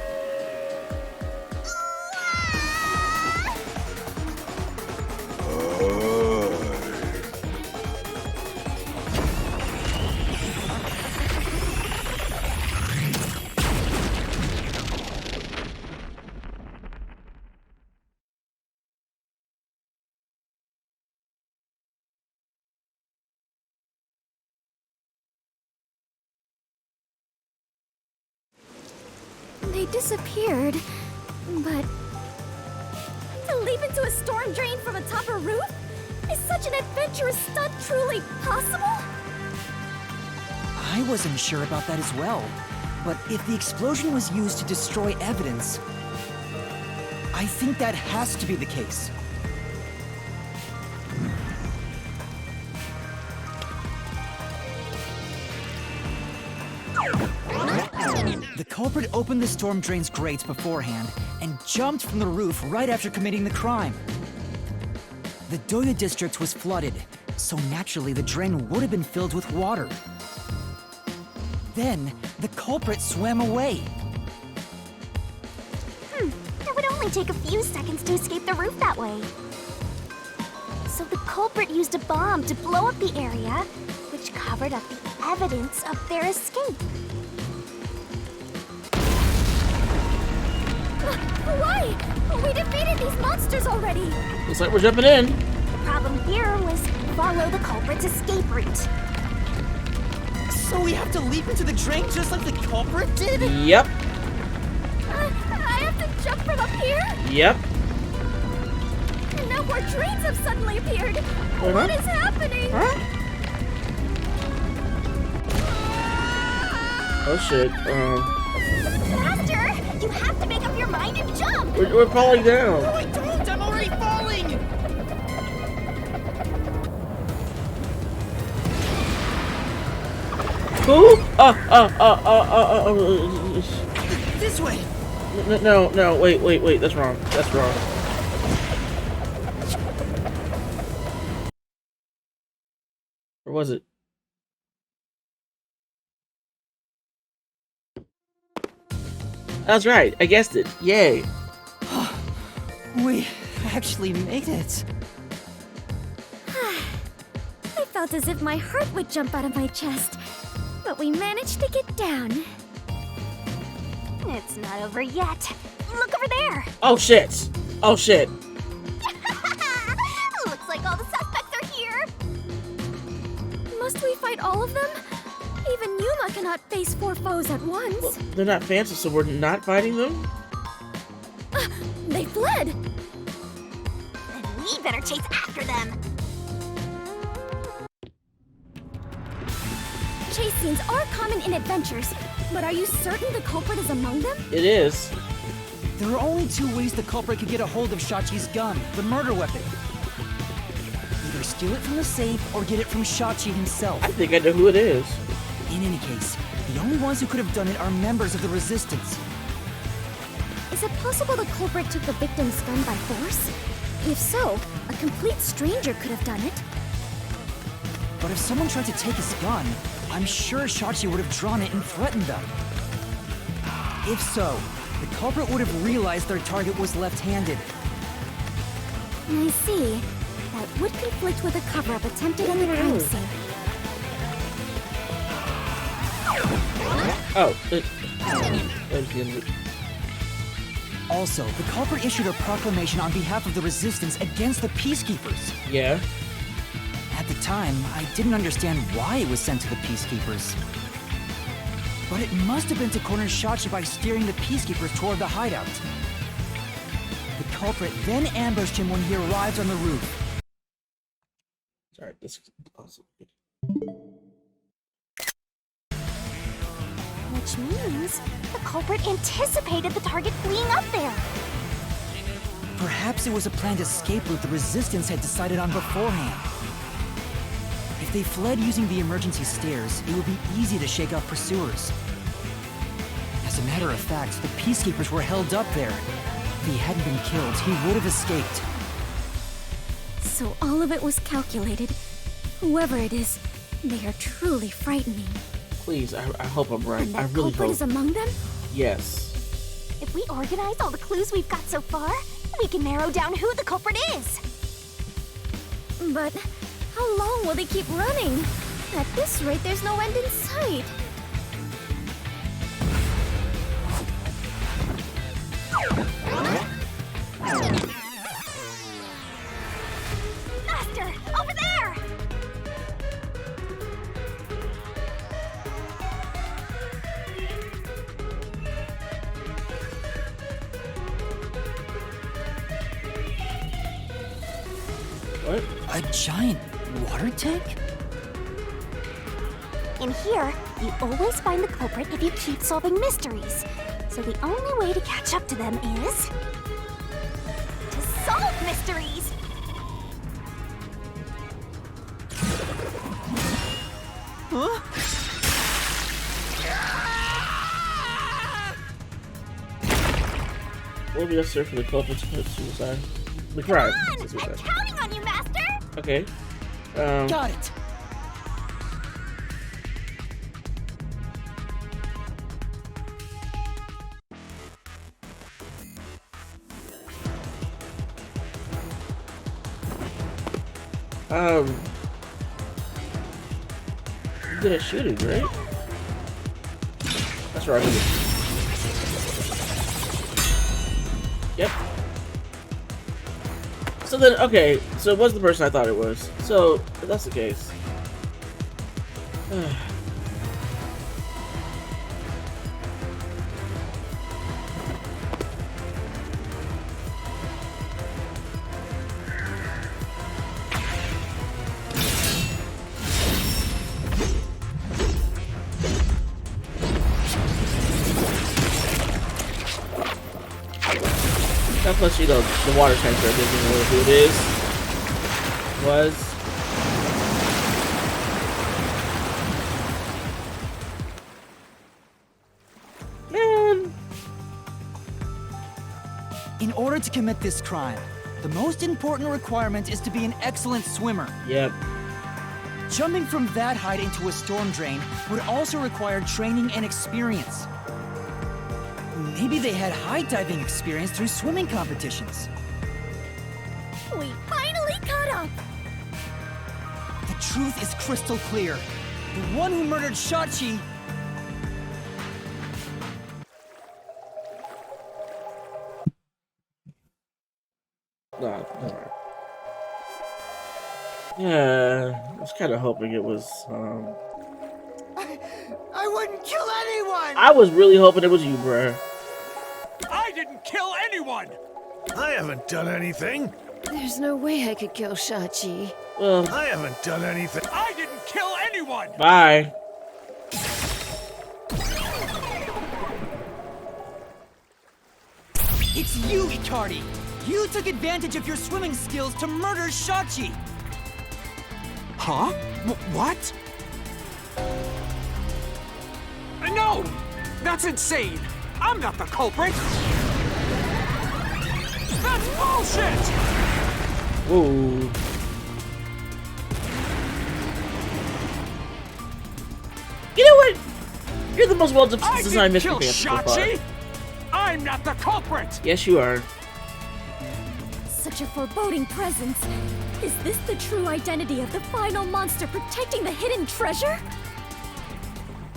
They disappeared, but to leap into a storm drain from atop a roof? Is such an adventurous stunt truly possible? I wasn't sure about that as well. But if the explosion was used to destroy evidence, I think that has to be the case. The culprit opened the storm drain's grates beforehand and jumped from the roof right after committing the crime. The Doya district was flooded, so naturally the drain would have been filled with water. Then, the culprit swam away. It would only take a few seconds to escape the roof that way. So the culprit used a bomb to blow up the area, which covered up the evidence of their escape. Why? We defeated these monsters already! Looks like we're jumping in. The problem here was follow the culprit's escape route. So we have to leap into the drain just like the culprit did? Yep. I have to jump from up here? Yep. And now more drains have suddenly appeared! What is happening? Huh? Oh shit. Faster! You have to make up your mind and jump! We're falling down. No, I don't! I'm already falling! Who? This way! No, wait, that's wrong. That's wrong. Or was it? That's right, I guessed it. Yay. We actually made it. I felt as if my heart would jump out of my chest, but we managed to get down. It's not over yet. Look over there! Oh shit. Oh shit. Looks like all the suspects are here! Must we fight all of them? Even Yuma cannot face 4 foes at once. They're not fancy, so we're not fighting them? They fled! Then we better chase after them. Chase scenes are common in adventures, but are you certain the culprit is among them? It is. There are only two ways the culprit could get a hold of Shachi's gun, the murder weapon. Either steal it from the safe or get it from Shachi himself. I think I know who it is. In any case, the only ones who could have done it are members of the Resistance. Is it possible the culprit took the victim's gun by force? If so, a complete stranger could have done it. But if someone tried to take his gun, I'm sure Shachi would have drawn it and threatened them. If so, the culprit would have realized their target was left-handed. I see. That would conflict with a cover-up attempted at the crime scene. Oh. Also, the culprit issued a proclamation on behalf of the Resistance against the Peacekeepers. Yeah. At the time, I didn't understand why it was sent to the Peacekeepers. But it must have been to corner Shachi by steering the Peacekeepers toward the hideout. The culprit then ambushed him when he arrived on the roof. Sorry, this is awesome. Which means the culprit anticipated the target fleeing up there. Perhaps it was a planned escape route the Resistance had decided on beforehand. If they fled using the emergency stairs, it would be easy to shake off pursuers. As a matter of fact, the Peacekeepers were held up there. If he hadn't been killed, he would have escaped. So all of it was calculated. Whoever it is, they are truly frightening. Please, I hope I'm right. And I that really culprit hope. is among them? Yes. If we organize all the clues we've got so far, we can narrow down who the culprit is. But how long will they keep running? At this rate, there's no end in sight. Master, over there! What? A giant water tank? In here, you always find the culprit if you keep solving mysteries. So the only way to catch up to them is to solve mysteries. Huh? What would be necessary for the culprit to commit suicide? The crime. Come on, Suicide. I'm counting on you, Master. Okay. Got it! You're good at shooting, right? That's right. Yep. So then, okay, so it was the person I thought it was. So, if that's the case. Now, plus, you know, the water tanker, I didn't know who it is. Was. Man. In order to commit this crime, the most important requirement is to be an excellent swimmer. Yep. Jumping from that height into a storm drain would also require training and experience. Maybe they had high diving experience through swimming competitions. We finally caught up! The truth is crystal clear. The one who murdered Shachi... Nah, alright. Yeah, I was kind of hoping it was, I wouldn't kill anyone! I was really hoping it was you, bruh. I didn't kill anyone! I haven't done anything. There's no way I could kill Shachi. Well, I haven't done anything. I didn't kill anyone! bye. It's you, Icardi! You took advantage of your swimming skills to murder Shachi! Huh? What? No! That's insane! I'm not the culprit! That's bullshit! Whoa. You know what? You're the most I well-designed didn't mystery kill panther so far. Shachi! I'm not the culprit! Yes, you are. Such a foreboding presence. Is this the true identity of the final monster protecting the hidden treasure?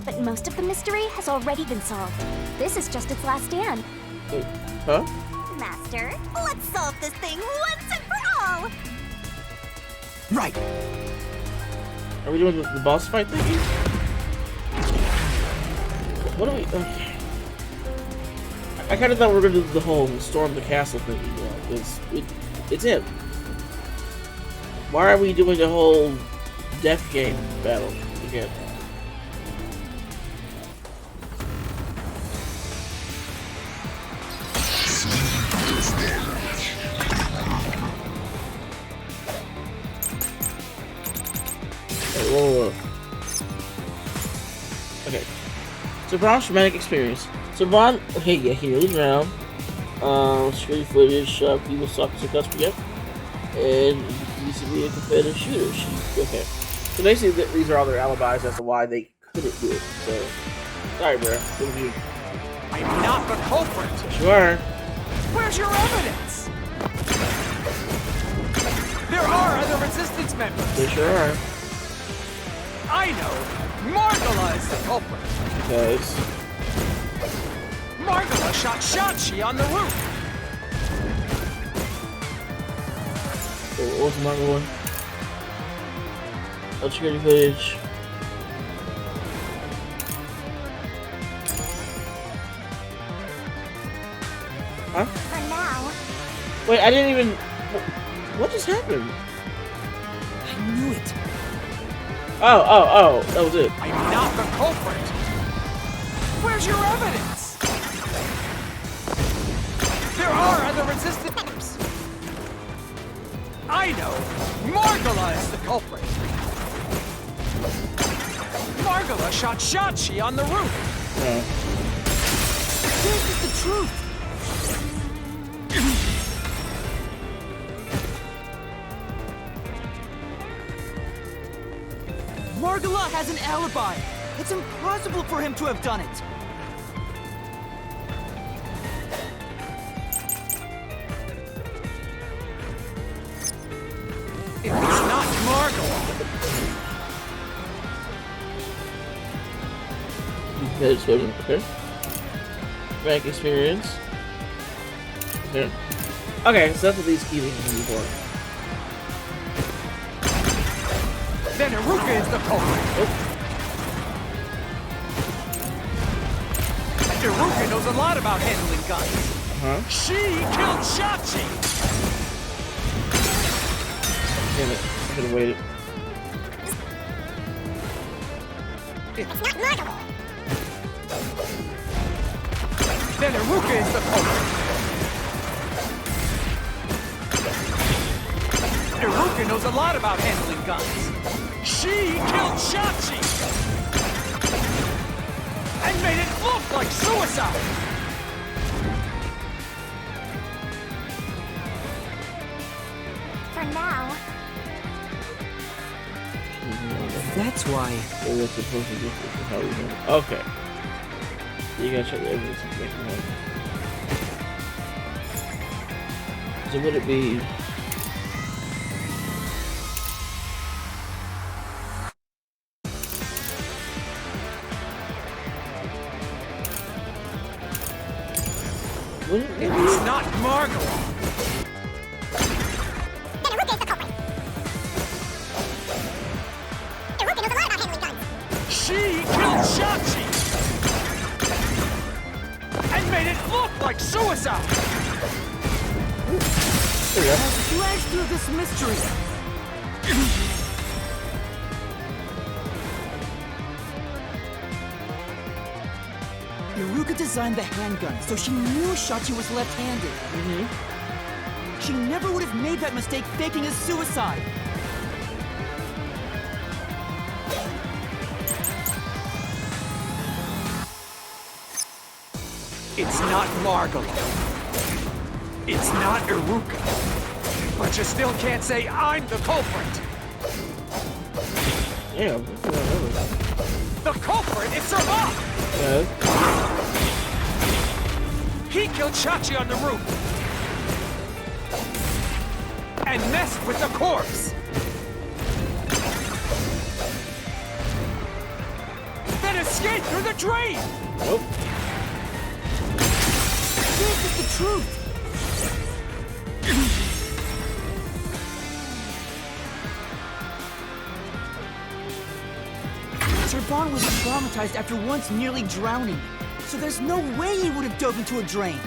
But most of the mystery has already been solved. This is just its last stand. Wait, huh? Master, let's solve this thing once and for all! Right! Are we doing the boss fight thingy? What are we? Okay. I kind of thought we were going to do the whole storm the castle thingy. Because it's him. Why are we doing a whole death game battle again? Whoa. Okay. So Braun's traumatic experience. So Braun, okay, yeah, he really drowned. Security footage, people suck to customer, yep. And he used to be a competitive shooter. Okay. So basically, these are all their alibis as to why they couldn't do it. So, sorry, bro. What did you? I'm not the culprit! Sure. Where's your evidence? There are other resistance members! They sure are. I know! Margala is the culprit! Because Margala shot Shachi on the roof! what was the Marvel one? Oh, security footage. Huh? For now. Wait, I didn't even. What just happened? I knew it! Oh, that was it. I'm not the culprit! Where's your evidence? There are other resistance members! I know! Margala is the culprit! Margala shot Shachi on the roof! No. This is the truth! Margala has an alibi! It's impossible for him to have done it! If it's not Margala, Competitive swimming, okay. Rank experience. Okay. Okay, so that's what these keys are going to be for. then Iruka is the culprit! Iruka knows a lot about handling guns! Huh? She killed Shachi! Damn it. I could have waited. It's not Margala. Then Iruka is the culprit! Iruka knows a lot about handling guns! She killed Shachi! And made it look like suicide! For now. That's why. So that's supposed to be how we know. Okay. You gotta check the evidence and make one. So would it be? Would it be? It's not Margala! Then Iruka is the culprit. Iruka knows a lot about handling guns. She killed Shachi! And made it look like suicide! There you go. Flash through this mystery. Iruka designed the handgun, so she knew Shachi was left-handed. She never would have made that mistake faking a suicide. It's not Margalo. It's not Iruka. But you still can't say I'm the culprit. Damn. The culprit is Servat! Yeah. He killed Shachi on the roof. And messed with the corpse. Then escaped through the drain. Nope. This is the truth. Servan was traumatized after once nearly drowning, so there's no way he would have dove into a drain.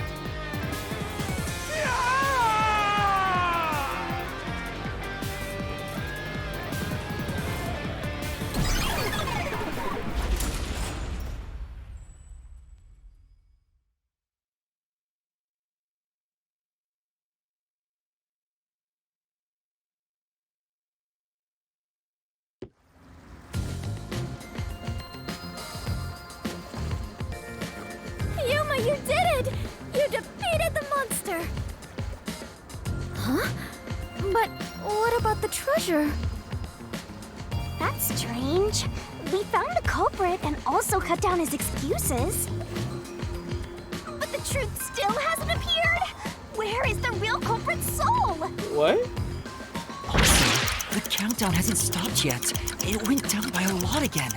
Yuma, you did it! You defeated the monster! Huh? But what about the treasure? That's strange. We found the culprit and also cut down his excuses. But the truth still hasn't appeared? Where is the real culprit's soul? What? Also, the countdown hasn't stopped yet. It went down by a lot again.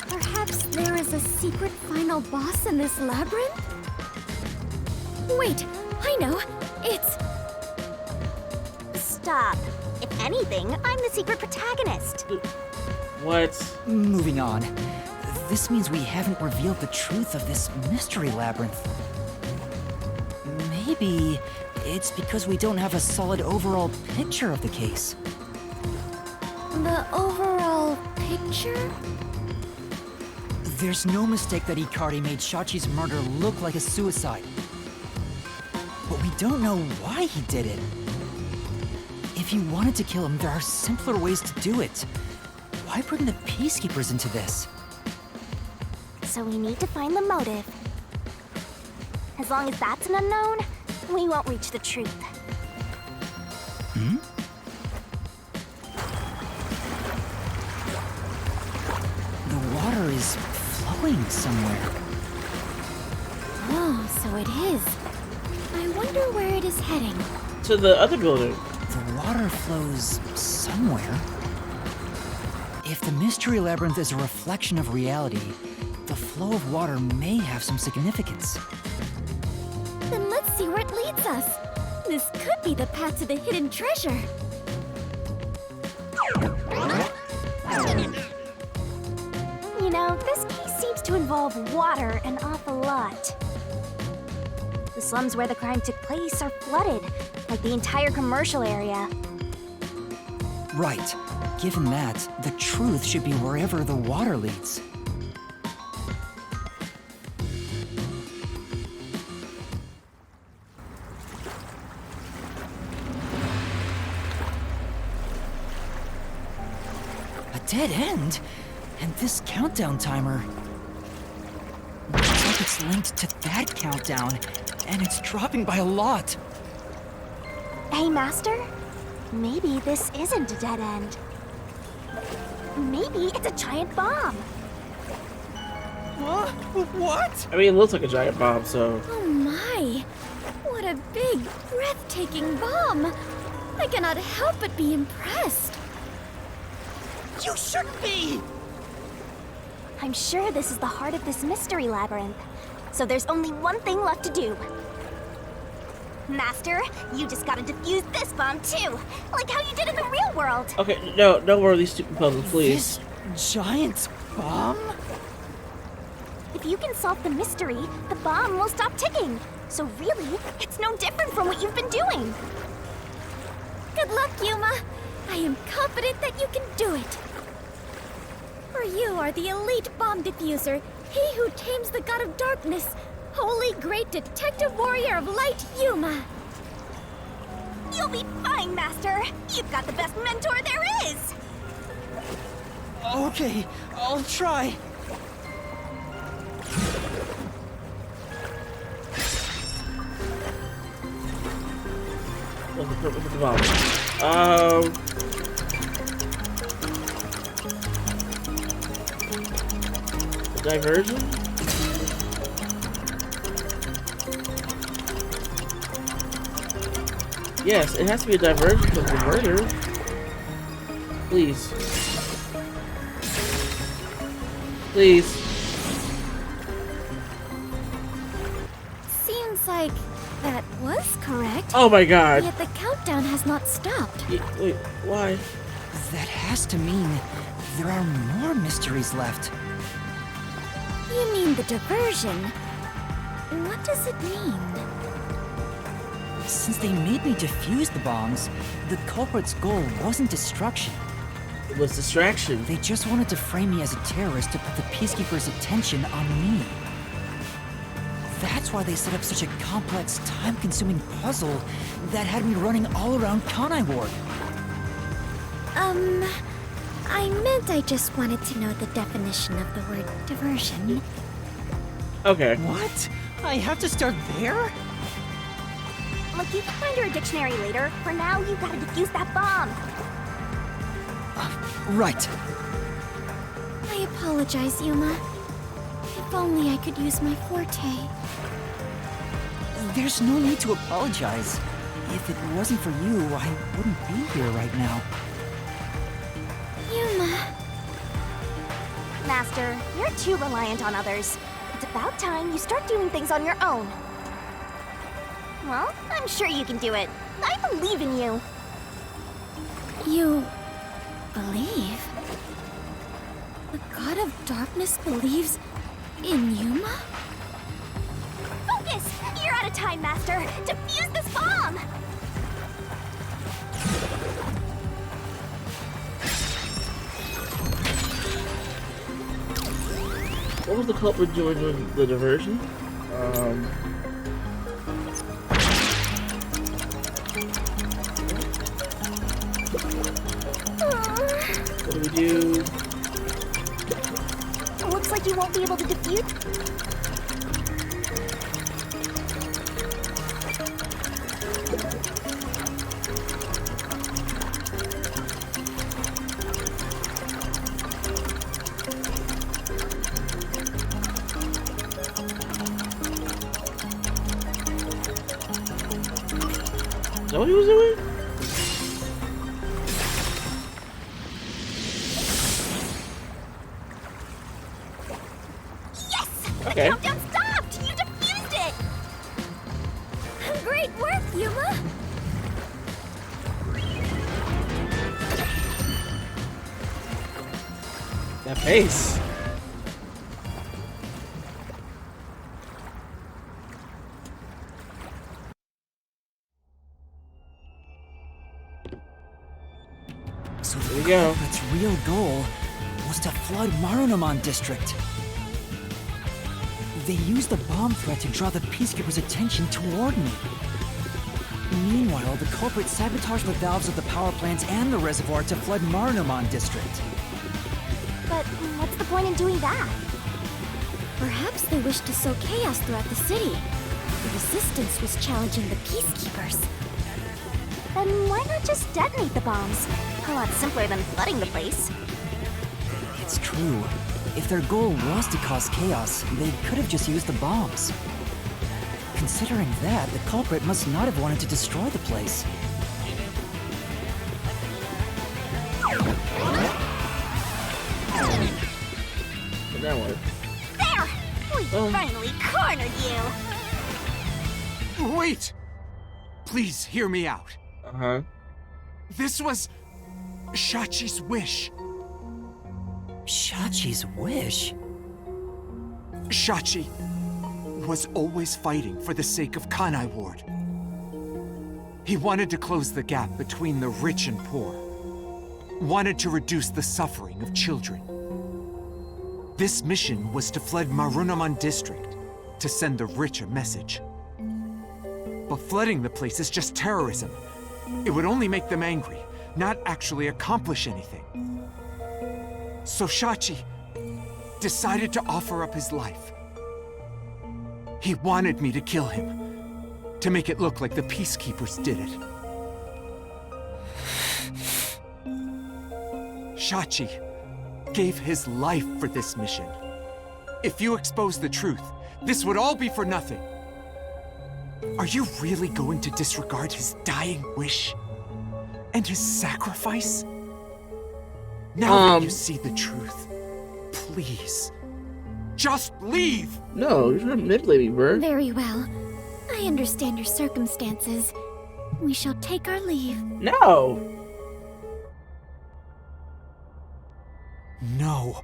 Perhaps there is a secret final boss in this labyrinth? Wait, I know. It's... Stop. If anything, I'm the secret protagonist. What? Moving on. This means we haven't revealed the truth of this mystery labyrinth. Maybe it's because we don't have a solid overall picture of the case. the overall picture? There's no mistake that Ikari made Shachi's murder look like a suicide. But we don't know why he did it. If you wanted to kill him, there are simpler ways to do it. Why bring the Peacekeepers into this? So we need to find the motive. As long as that's an unknown, we won't reach the truth. Hmm? The water is flowing somewhere. Oh, so it is. I wonder where it is heading. To the other building. The water flows somewhere. If the Mystery Labyrinth is a reflection of reality, the flow of water may have some significance. Then let's see where it leads us. This could be the path to the hidden treasure. You know, this case seems to involve water an awful lot. The slums where the crime took place are flooded, like the entire commercial area. Right. Given that, the truth should be wherever the water leads. A dead end? And this countdown timer... looks like it's linked to that countdown, and it's dropping by a lot. Hey, Master? Maybe this isn't a dead end. Maybe it's a giant bomb. Huh? What? I mean, it looks like a giant bomb, so... Oh my! What a big, breathtaking bomb! I cannot help but be impressed. You shouldn't be! I'm sure this is the heart of this mystery labyrinth. So there's only one thing left to do. Master, you just gotta defuse this bomb too, like how you did in the real world. Okay, no, don't worry these stupid puzzles, please. This giant bomb? If you can solve the mystery, the bomb will stop ticking. So really, it's no different from what you've been doing. Good luck, Yuma. I am confident that you can do it. For you are the elite bomb diffuser, he who tames the god of darkness, holy great detective warrior of light, Yuma. You'll be fine, Master. You've got the best mentor there is. Okay, I'll try. What's the purpose of the bomb? Diversion? Yes, it has to be a diversion from the murder. Please. Please. Seems like that was correct. Oh my god. Yet the countdown has not stopped. Wait, why? That has to mean there are more mysteries left. You mean the diversion? What does it mean? Since they made me defuse the bombs, the culprit's goal wasn't destruction. It was distraction. They just wanted to frame me as a terrorist to put the Peacekeepers' attention on me. That's why they set up such a complex, time-consuming puzzle that had me running all around Kanai Ward. I meant I just wanted to know the definition of the word diversion. Okay. What? I have to start there? Look, you can find her a dictionary later. For now, you gotta defuse that bomb. Right. I apologize, Yuma. If only I could use my forte. There's no need to apologize. If it wasn't for you, I wouldn't be here right now. Yuma. Master, you're too reliant on others. It's about time you start doing things on your own. Well, I'm sure you can do it. I believe in you. You believe? The god of darkness believes in Yuma? Focus! You're out of time, Master. Defuse this bomb! What was the culprit doing with the diversion? What do we do? Looks like you won't be able to defuse. Is that what he was doing? Okay. The countdown stopped! You defused it! Great work, Yuma! That pace. So There the we go. culprit's real goal was to flood Marunomon District. They used the bomb threat to draw the Peacekeepers' attention toward me. Meanwhile, the culprit sabotaged the valves of the power plants and the reservoir to flood Marunomon District. But what's the point in doing that? Perhaps they wished to sow chaos throughout the city. The resistance was challenging the peacekeepers. Then why not just detonate the bombs? A lot simpler than flooding the place. It's true. If their goal was to cause chaos, they could have just used the bombs. Considering that, the culprit must not have wanted to destroy the place. And now what? There! We finally cornered you! Wait! Please hear me out. Uh-huh. This was Shachi's wish. Shachi's wish? Shachi was always fighting for the sake of Kanai Ward. He wanted to close the gap between the rich and poor. Wanted to reduce the suffering of children. This mission was to flood Marunaman district to send the rich a message. But flooding the place is just terrorism. It would only make them angry, not actually accomplish anything. So Shachi decided to offer up his life. He wanted me to kill him, to make it look like the peacekeepers did it. Shachi gave his life for this mission. If you expose the truth, this would all be for nothing. Are you really going to disregard his dying wish? And his sacrifice? Now that you see the truth, please, just leave! No, you're not manipulating me, bro. Very well. I understand your circumstances. We shall take our leave. No. No.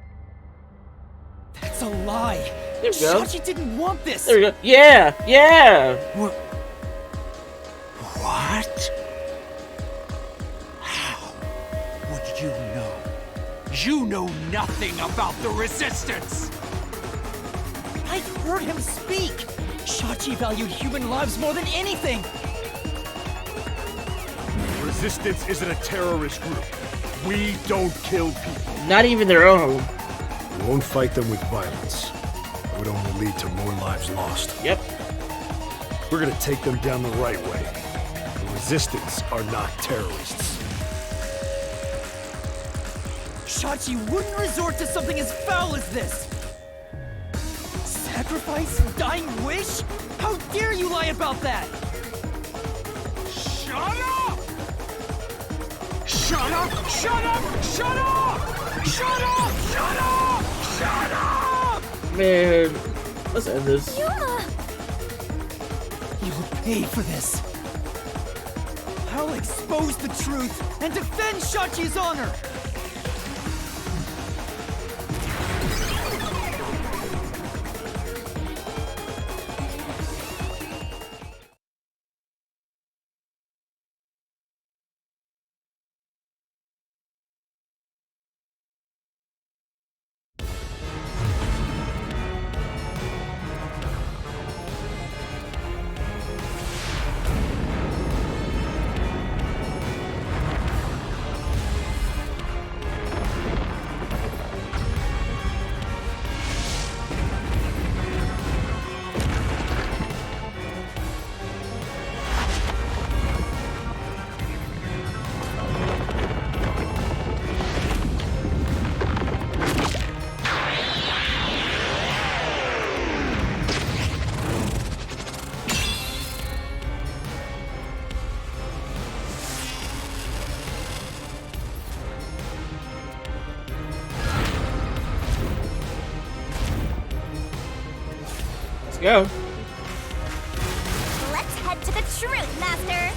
That's a lie. There we go. Shachi didn't want this. There we go. Yeah, yeah. What? How would you know? You know nothing about the Resistance! I've heard him speak. Shachi valued human lives more than anything. Resistance isn't a terrorist group. We don't kill people. Not even their own. We won't fight them with violence. It would only lead to more lives lost. Yep. We're gonna take them down the right way. The Resistance are not terrorists. Shachi wouldn't resort to something as foul as this. Sacrifice? Dying wish? How dare you lie about that? Shut up! Shut up! Shut up! Shut up! Shut up! Shut up! Shut up! Man, let's end this. Yuma! You'll pay for this. I'll expose the truth and defend Shachi's honor. Go. Let's head to the truth, Master.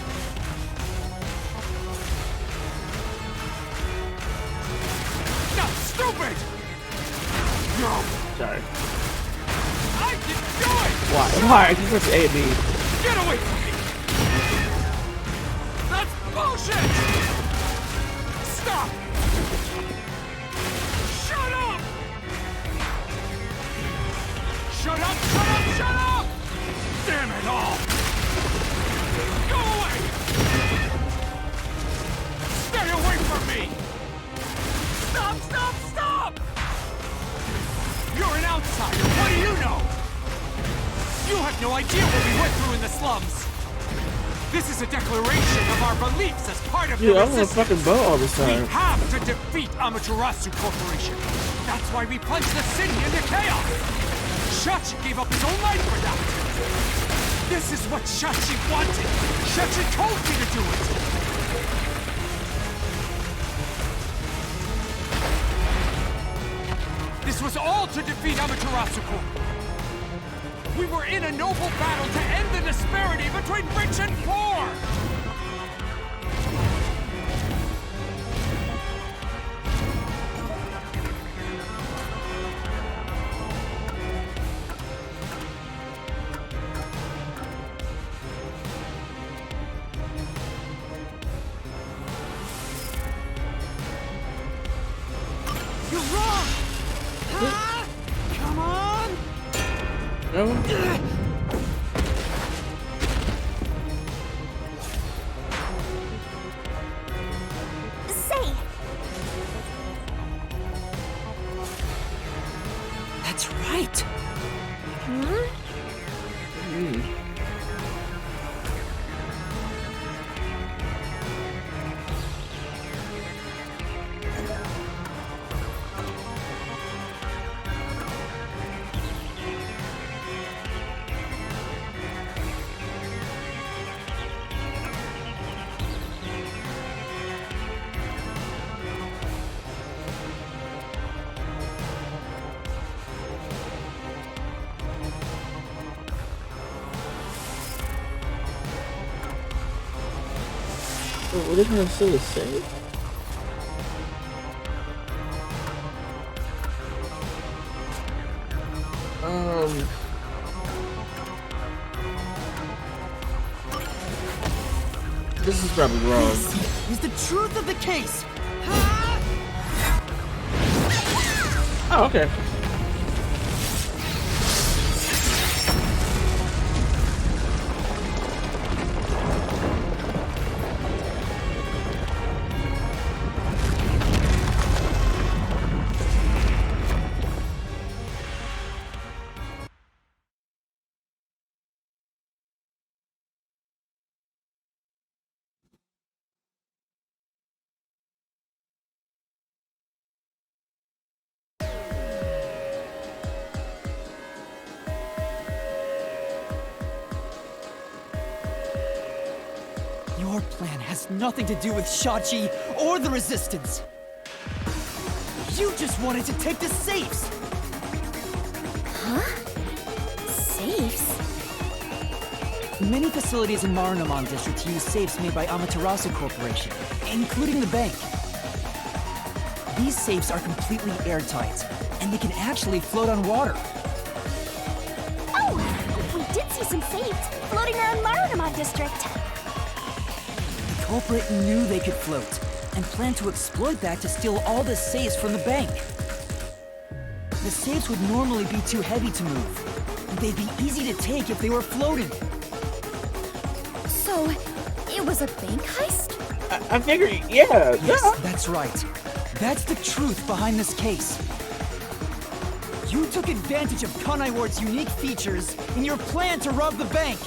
Stop, stupid! No, Sorry. I didn't do it! Why? Why? I just pressed A and B. Get away from me! That's bullshit! Stop! Shut up! Shut up! Shut up! Shut up! Damn it all! Go away! Stay away from me! Stop! Stop! Stop! You're an outsider. What do you know? You have no idea what we went through in the slums. This is a declaration of our beliefs as part of Dude, the I'm on a resistance. fucking boat all this We time. have to defeat Amaterasu Corporation. That's why we plunged the city into chaos. Shachi gave up his own life for that. This is what Shachi wanted. Shachi told me to do it. This was all to defeat Amaterasu Corp. We were in a noble battle to end the disparity between rich and poor. No. Say, That's right. Were they trying to steal the safe? This is probably wrong. Is the truth of the case. Oh, okay. Your plan has nothing to do with Shachi or the Resistance. You just wanted to take the safes. safes? Many facilities in Marunouman District use safes made by Amaterasu Corporation, including the bank. These safes are completely airtight, and they can actually float on water. Oh! We did see some safes floating around Marunouman District. The culprit knew they could float, and planned to exploit that to steal all the safes from the bank. The safes would normally be too heavy to move, and they'd be easy to take if they were floating. So, it was a bank heist? I figured, yeah. Yes, that's right. That's the truth behind this case. You took advantage of Kanai Ward's unique features in your plan to rob the bank.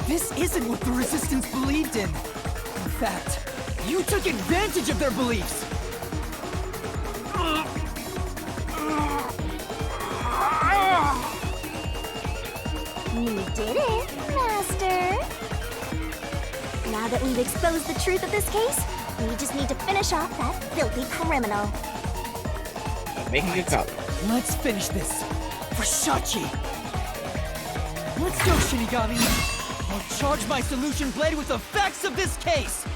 This isn't what the Resistance believed in. In fact, you took advantage of their beliefs. You did it, Master. Now that we've exposed the truth of this case, we just need to finish off that filthy criminal. I'm making a copy. Let's finish this. For Shachi. Let's go, Shinigami. I'll charge my solution blade with the facts of this case.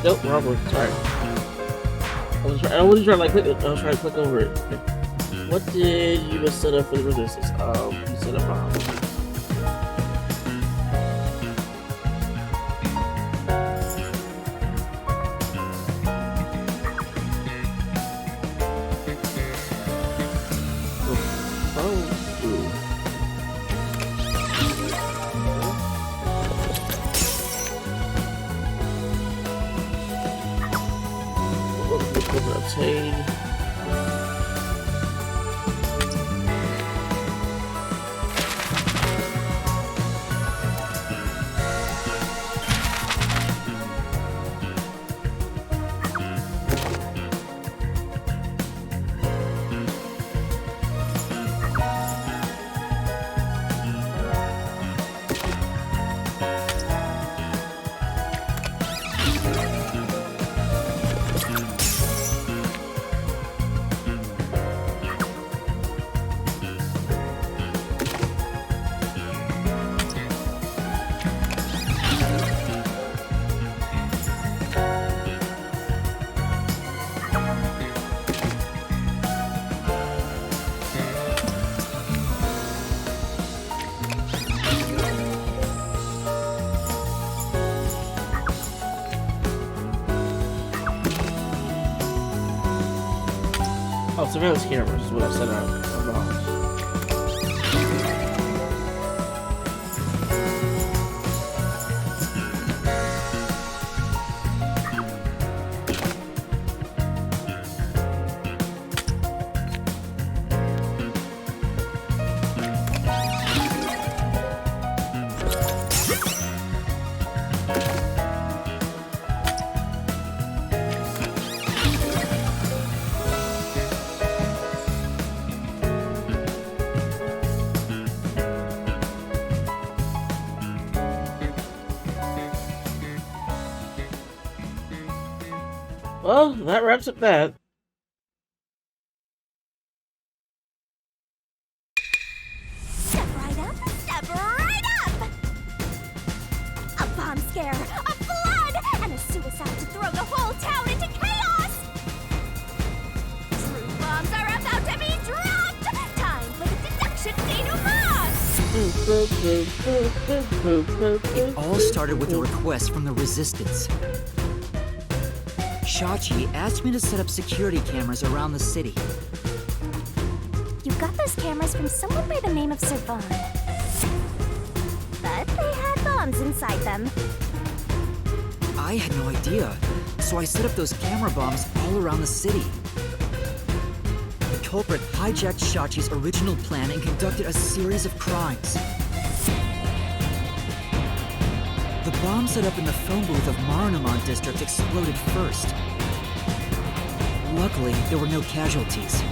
Nope, wrong one. Sorry. I wasn't trying to like click it. I was trying to click over it. Okay. What did you just set up for the resistance? You set up obtain. surveillance cameras is what I set up for bombs. Well, that wraps up that. Step right up, step right up! A bomb scare, a flood, and a suicide to throw the whole town into chaos! True bombs are about to be dropped! Time for the deduction denouement! It all started with a request from the Resistance. Shachi asked me to set up security cameras around the city. You got those cameras from someone by the name of Servan. But they had bombs inside them. I had no idea, so I set up those camera bombs all around the city. The culprit hijacked Shachi's original plan and conducted a series of crimes. The bomb set up in the phone booth of Marunamon district exploded first. Luckily, there were no casualties.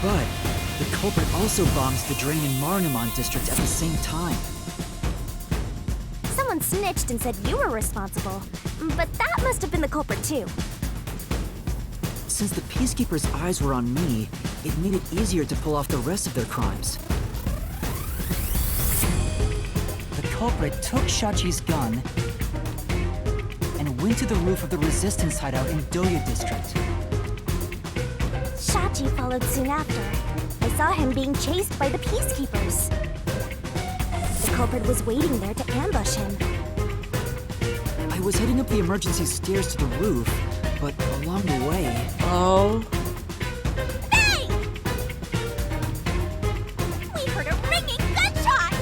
But the culprit also bombs the drain in Marunamon district at the same time. Someone snitched and said you were responsible, but that must have been the culprit too. Since the Peacekeepers' eyes were on me, it made it easier to pull off the rest of their crimes. The culprit took Shachi's gun and went to the roof of the Resistance hideout in Doya district. Shachi followed soon after. I saw him being chased by the Peacekeepers. The culprit was waiting there to ambush him. I was heading up the emergency stairs to the roof, but along the way... Oh. Hey! We heard a ringing gunshot!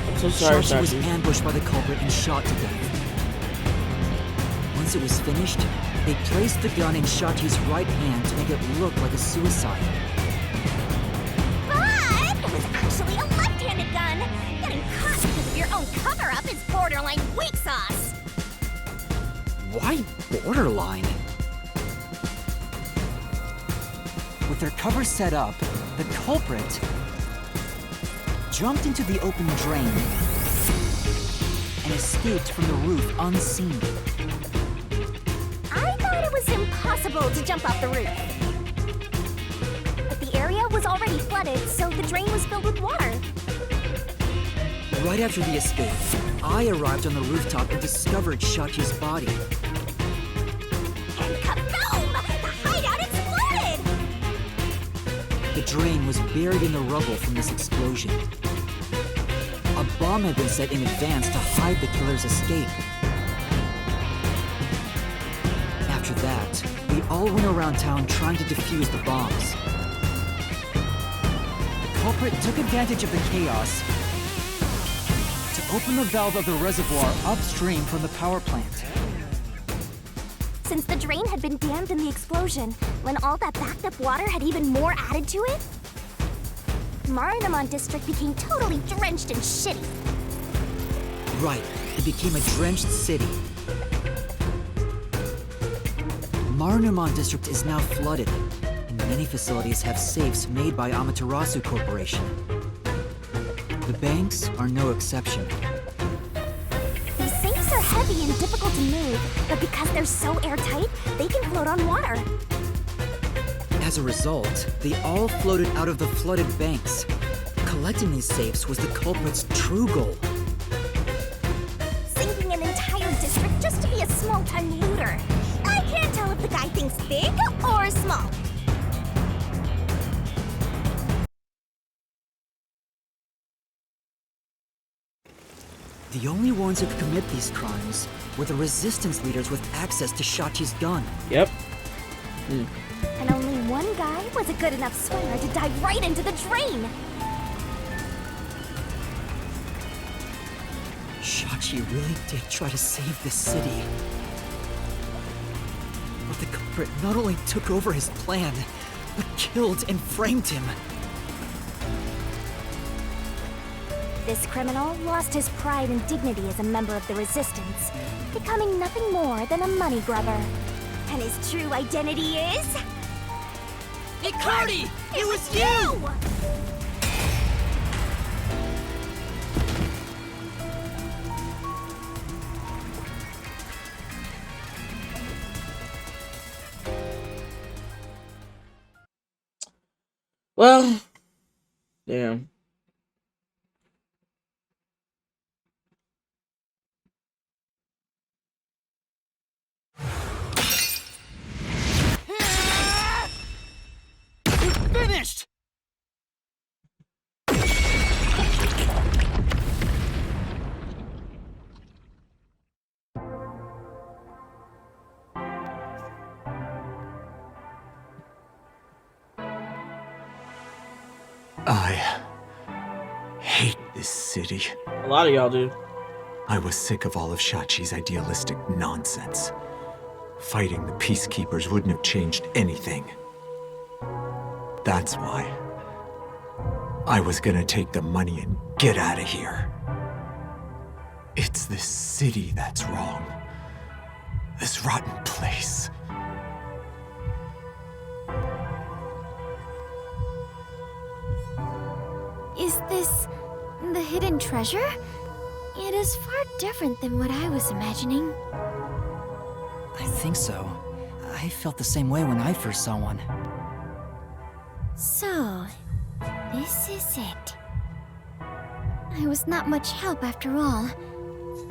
I'm so sorry, Shachi was Shachi. ambushed by the culprit and shot to death. Once it was finished, they placed the gun in Shachi's right hand to make it look like a suicide. But it was actually a left-handed gun! Getting caught because of your own cover-up is borderline weak sauce! Why borderline? With their cover set up, the culprit jumped into the open drain and escaped from the roof unseen. I thought it was impossible to jump off the roof. But the area was already flooded, so the drain was filled with water. Right after the escape, I arrived on the rooftop and discovered Shachi's body. And kaboom! The hideout exploded! The drain was buried in the rubble from this explosion. A bomb had been set in advance to hide the killer's escape. After that, we all went around town trying to defuse the bombs. The culprit took advantage of the chaos to open the valve of the reservoir upstream from the power plant. Since the drain had been dammed in the explosion, when all that backed up water had even more added to it, Marunamon district became totally drenched and shitty. Right, it became a drenched city. Marunamon district is now flooded, and many facilities have safes made by Amaterasu Corporation. The banks are no exception. These safes are heavy and difficult to move, but because they're so airtight, they can float on water. As a result, they all floated out of the flooded banks. Collecting these safes was the culprit's true goal. Sinking an entire district just to be a small-time looter. I can't tell if the guy thinks big or small. The only ones who could commit these crimes were the resistance leaders with access to Shachi's gun. Yep. And only one guy was a good enough swimmer to dive right into the drain. Shachi really did try to save this city. But the culprit not only took over his plan, but killed and framed him. This criminal lost his pride and dignity as a member of the Resistance, becoming nothing more than a money grubber. And his true identity is... Icardi! It was you! Well, damn. Finished! I hate this city. A lot of y'all do. I was sick of all of Shachi's idealistic nonsense. Fighting the peacekeepers wouldn't have changed anything. That's why I was gonna take the money and get out of here. It's this city that's wrong. This rotten place. Is this the hidden treasure? It is far different than what I was imagining. I think so. I felt the same way when I first saw one. So, this is it. I was not much help after all.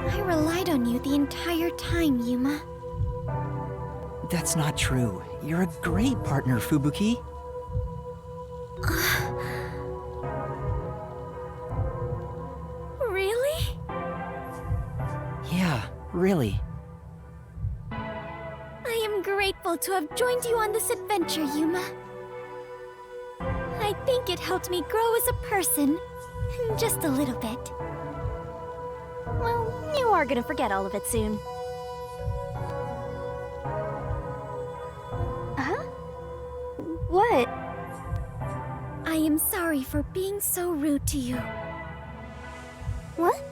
I relied on you the entire time, Yuma. That's not true. You're a great partner, Fubuki. Really? Yeah, really. I am grateful to have joined you on this adventure, Yuma. I think it helped me grow as a person. Just a little bit. Well, you are gonna forget all of it soon. Huh? What? I am sorry for being so rude to you. What?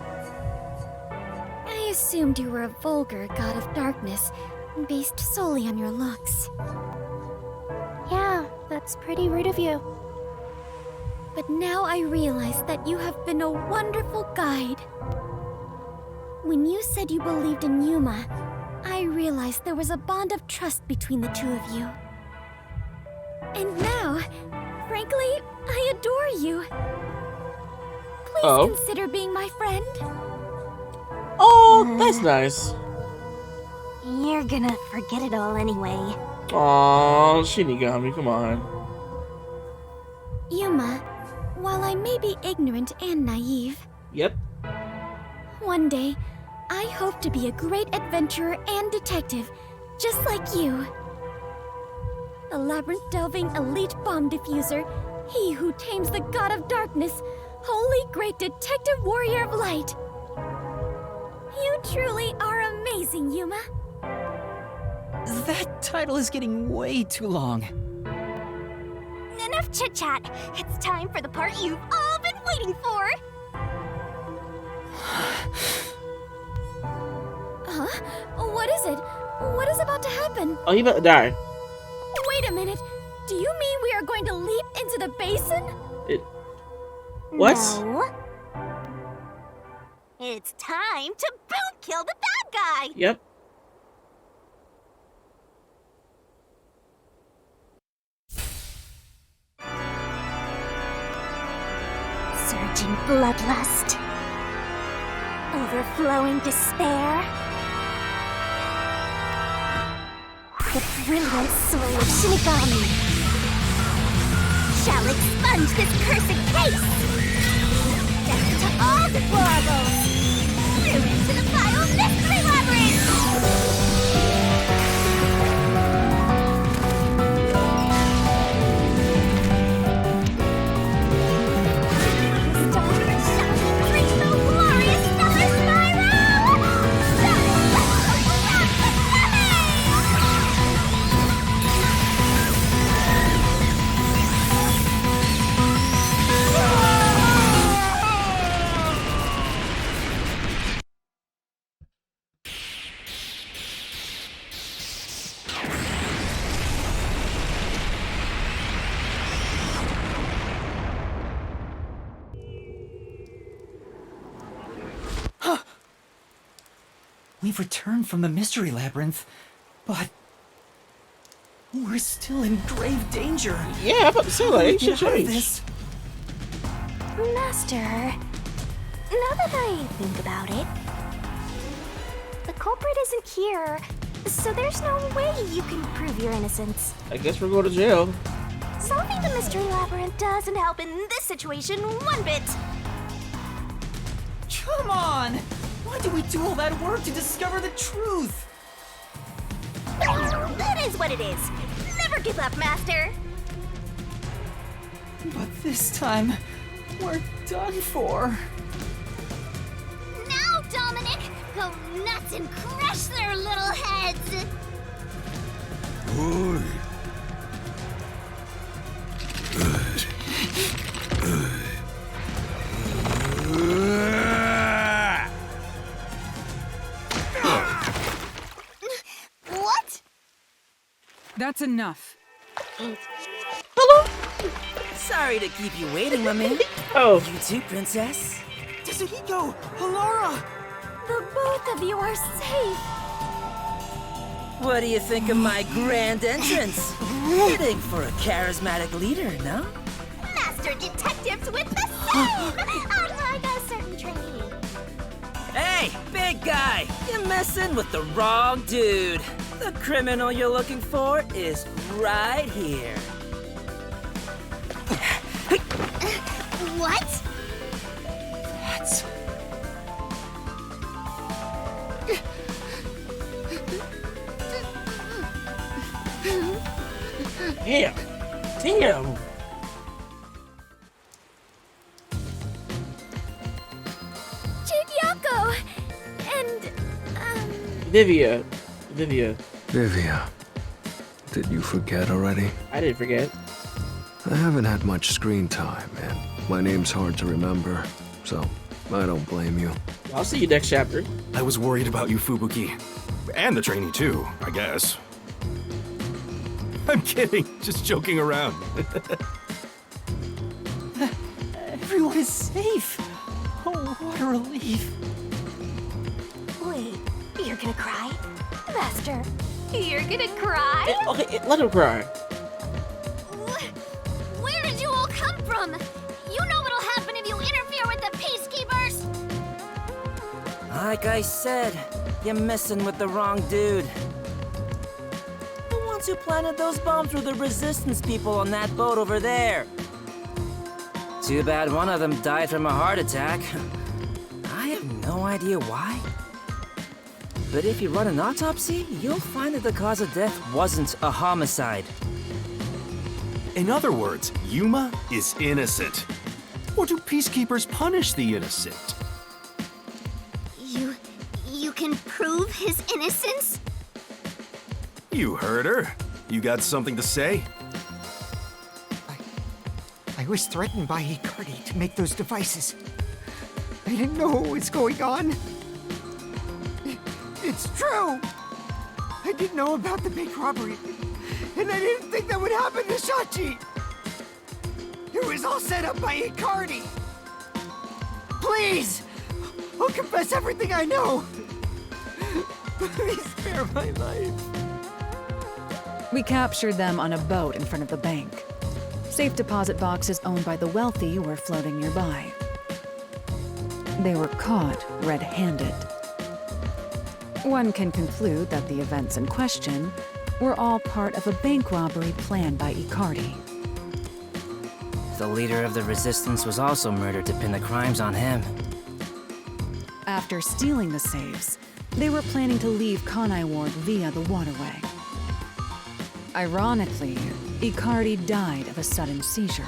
I assumed you were a vulgar god of darkness, based solely on your looks. Yeah, that's pretty rude of you. But now I realize that you have been a wonderful guide. When you said you believed in Yuma, I realized there was a bond of trust between the two of you. And now, frankly, I adore you. Please consider being my friend. Oh, that's nice. You're gonna forget it all anyway. Aw, Shinigami, come on. Yuma, while I may be ignorant and naive, Yep. one day, I hope to be a great adventurer and detective, just like you. A labyrinth-delving elite bomb diffuser, he who tames the god of darkness, holy great detective warrior of light. You truly are amazing, Yuma. That title is getting way too long. Enough chit-chat. It's time for the part you've all been waiting for. Huh? What is it? What is about to happen? Oh, he about to die. Wait a minute. Do you mean we are going to leap into the basin? What? No. It's time to boot kill the bad guy. Yep. Surging bloodlust. Overflowing despair. The brilliant soul of Shinigami shall expunge this cursed case. Death to all deplorables. Through into the final mystery labyrinth. We've returned from the Mystery Labyrinth, but we're still in grave danger. Yeah, I'm about to say, like, it should Get out of change. this. Master, now that I think about it, the culprit isn't here, so there's no way you can prove your innocence. I guess we're going to jail. Solving the mystery labyrinth doesn't help in this situation one bit. Come on! Why do we do all that work to discover the truth? That is what it is. Never give up, Master. But this time, we're done for. Now, Dominic, go nuts and crush their little heads. Oi. What? That's enough. Sorry to keep you waiting, my man. Oh, You too, princess. Yasuhiko! Halara! The both of you are safe. What do you think of my grand entrance? Fitting for a charismatic leader, no? Master detectives with the same! Unlike a certain trainee. Hey, big guy! You're messing with the wrong dude. The criminal you're looking for is right here. What? That's... damn. Damn. Chigyako! And, Vivia. Vivia, did you forget already? I didn't forget. I haven't had much screen time, and my name's hard to remember, so I don't blame you. I'll see you next chapter. I was worried about you, Fubuki. And the trainee too, I guess. I'm kidding, just joking around. Everyone is safe! Oh, what a relief. Wait, you're gonna cry? Master, you're gonna cry? Okay, let him cry. Where did you all come from? You know what'll happen if you interfere with the peacekeepers! Like I said, you're messing with the wrong dude. The ones who planted those bombs were the resistance people on that boat over there. Too bad one of them died from a heart attack. I have no idea why. But if you run an autopsy, you'll find that the cause of death wasn't a homicide. In other words, Yuma is innocent. Or do peacekeepers punish the innocent? You can prove his innocence? You heard her. You got something to say? I was threatened by Icardi to make those devices. I didn't know what was going on. It's true! I didn't know about the big robbery, and I didn't think that would happen to Shachi! It was all set up by Icardi! Please! I'll confess everything I know! Please spare my life. We captured them on a boat in front of the bank. Safe deposit boxes owned by the wealthy were floating nearby. They were caught red-handed. One can conclude that the events in question were all part of a bank robbery planned by Icardi. The leader of the resistance was also murdered to pin the crimes on him. After stealing the safes, they were planning to leave Kanai Ward via the waterway. Ironically, Icardi died of a sudden seizure.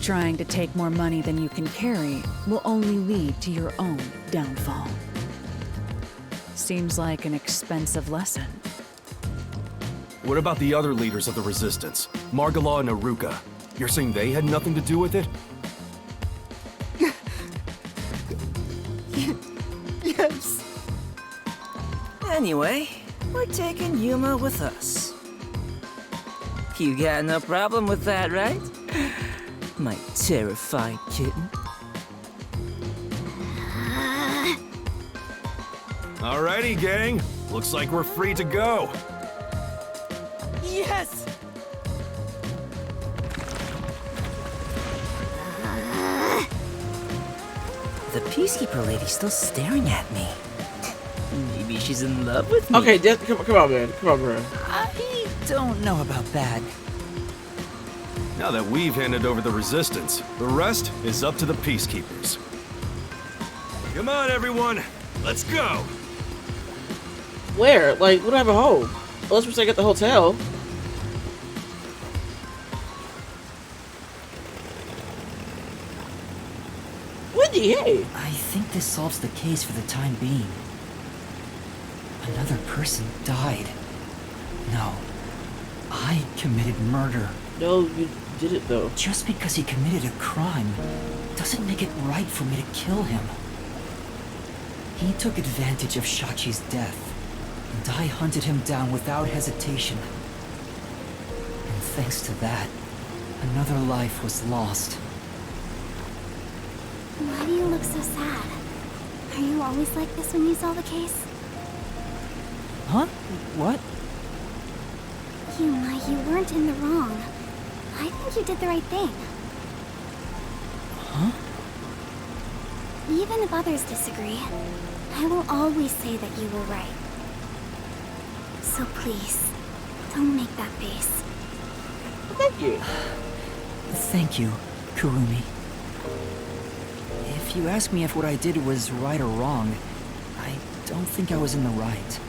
Trying to take more money than you can carry will only lead to your own downfall. Seems like an expensive lesson. What about the other leaders of the resistance? Margala and Aruka. You're saying they had nothing to do with it? Yes. Anyway, we're taking Yuma with us. You got no problem with that, right? My terrifying kitten. Alrighty, gang. Looks like we're free to go. Yes! The Peacekeeper lady's still staring at me. Maybe she's in love with me. Okay, come on, man. Come on, bro. I don't know about that. Now that we've handed over the resistance, the rest is up to the Peacekeepers. Come on, everyone. Let's go. Where? Like, we don't have a home. Unless we're staying at the hotel. Wendy, hey! I think this solves the case for the time being. Another person died. No. I committed murder. No, you did it, though. Just because he committed a crime doesn't make it right for me to kill him. He took advantage of Shachi's death, and I hunted him down without hesitation. And thanks to that, another life was lost. Why do you look so sad? Are you always like this when you solve a case? Huh? What? Yuma, you weren't in the wrong. I think you did the right thing. Huh? Even if others disagree, I will always say that you were right. So please, don't make that face. Thank you. Thank you, Kurumi. If you ask me if what I did was right or wrong, I don't think I was in the right.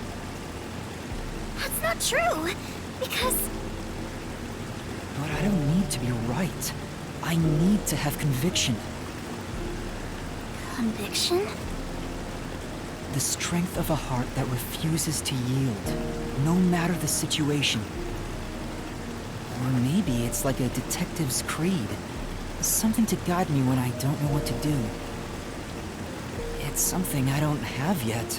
That's not true, because... But I don't need to be right. I need to have conviction. Conviction? The strength of a heart that refuses to yield, no matter the situation. Or maybe it's like a detective's creed. Something to guide me when I don't know what to do. It's something I don't have yet.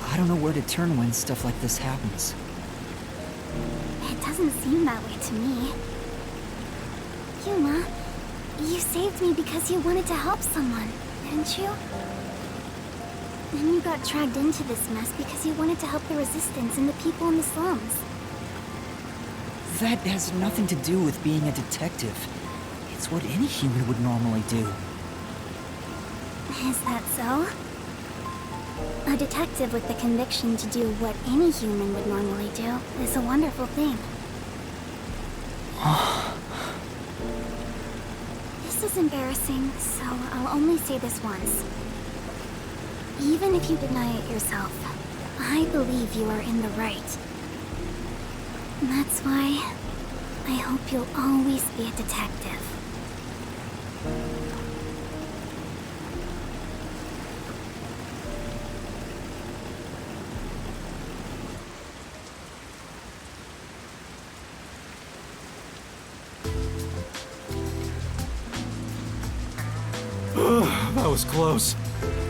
I don't know where to turn when stuff like this happens. It doesn't seem that way to me. Yuma, you saved me because you wanted to help someone, didn't you? And you got dragged into this mess because you wanted to help the Resistance and the people in the slums. That has nothing to do with being a detective. It's what any human would normally do. Is that so? A detective with the conviction to do what any human would normally do is a wonderful thing. This is embarrassing, so I'll only say this once. Even if you deny it yourself, I believe you are in the right. That's why I hope you'll always be a detective. That was close.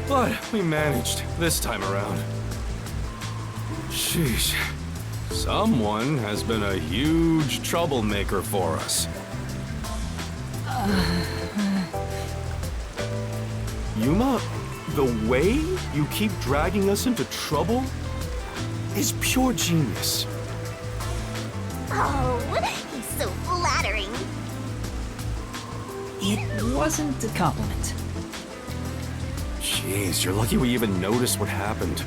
But we managed this time around. Sheesh. Someone has been a huge troublemaker for us. Yuma, the way you keep dragging us into trouble is pure genius. Oh, he's so flattering. It wasn't a compliment. Jeez, you're lucky we even noticed what happened.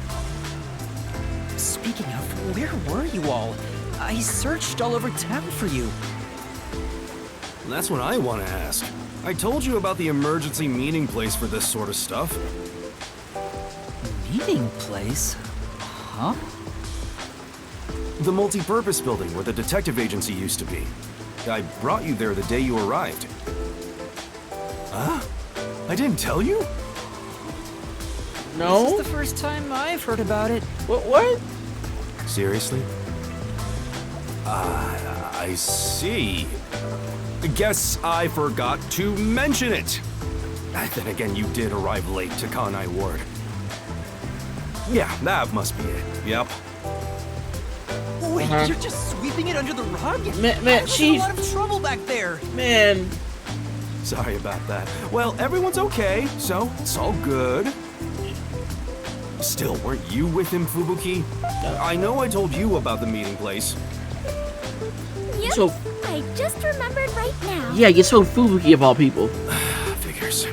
Speaking of, where were you all? I searched all over town for you. That's what I want to ask. I told you about the emergency meeting place for this sort of stuff. Meeting place? Huh? The multi-purpose building where the detective agency used to be. I brought you there the day you arrived. Huh? I didn't tell you? No? This is the first time I've heard about it. What? Seriously? I see. Guess I forgot to mention it. Then again, you did arrive late to Kanai Ward. Yeah, that must be it. Yep. Wait, you're just sweeping it under the rug? Man, she's in a lot of trouble back there. Man. Sorry about that. Well, everyone's okay, so it's all good. Still, weren't you with him, Fubuki? I know I told you about the meeting place. Yep, So- I just remembered right now. Yeah, you so Fubuki of all people. Figures.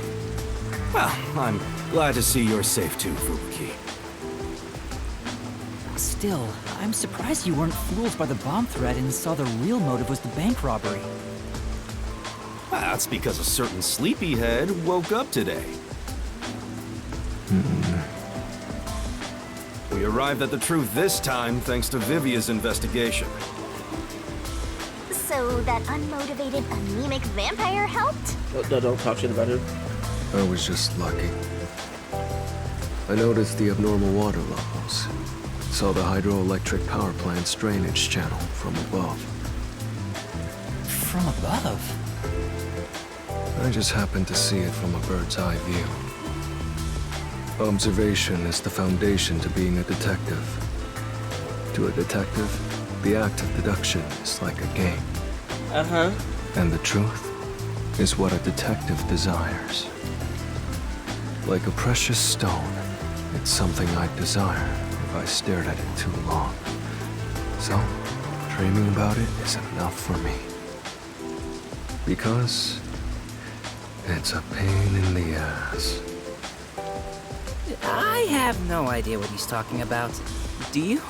Well, I'm glad to see you're safe too, Fubuki. Still, I'm surprised you weren't fooled by the bomb threat and saw the real motive was the bank robbery. That's because a certain sleepyhead woke up today. We arrived at the truth this time thanks to Vivia's investigation. So that unmotivated, anemic vampire helped? No, don't talk shit about him. I was just lucky. I noticed the abnormal water levels. Saw the hydroelectric power plant's drainage channel from above. From above? I just happened to see it from a bird's eye view. Observation is the foundation to being a detective. To a detective, the act of deduction is like a game. Uh-huh. And the truth is what a detective desires. Like a precious stone, it's something I'd desire if I stared at it too long. So, dreaming about it is enough for me. Because it's a pain in the ass. I have no idea what he's talking about. Do you?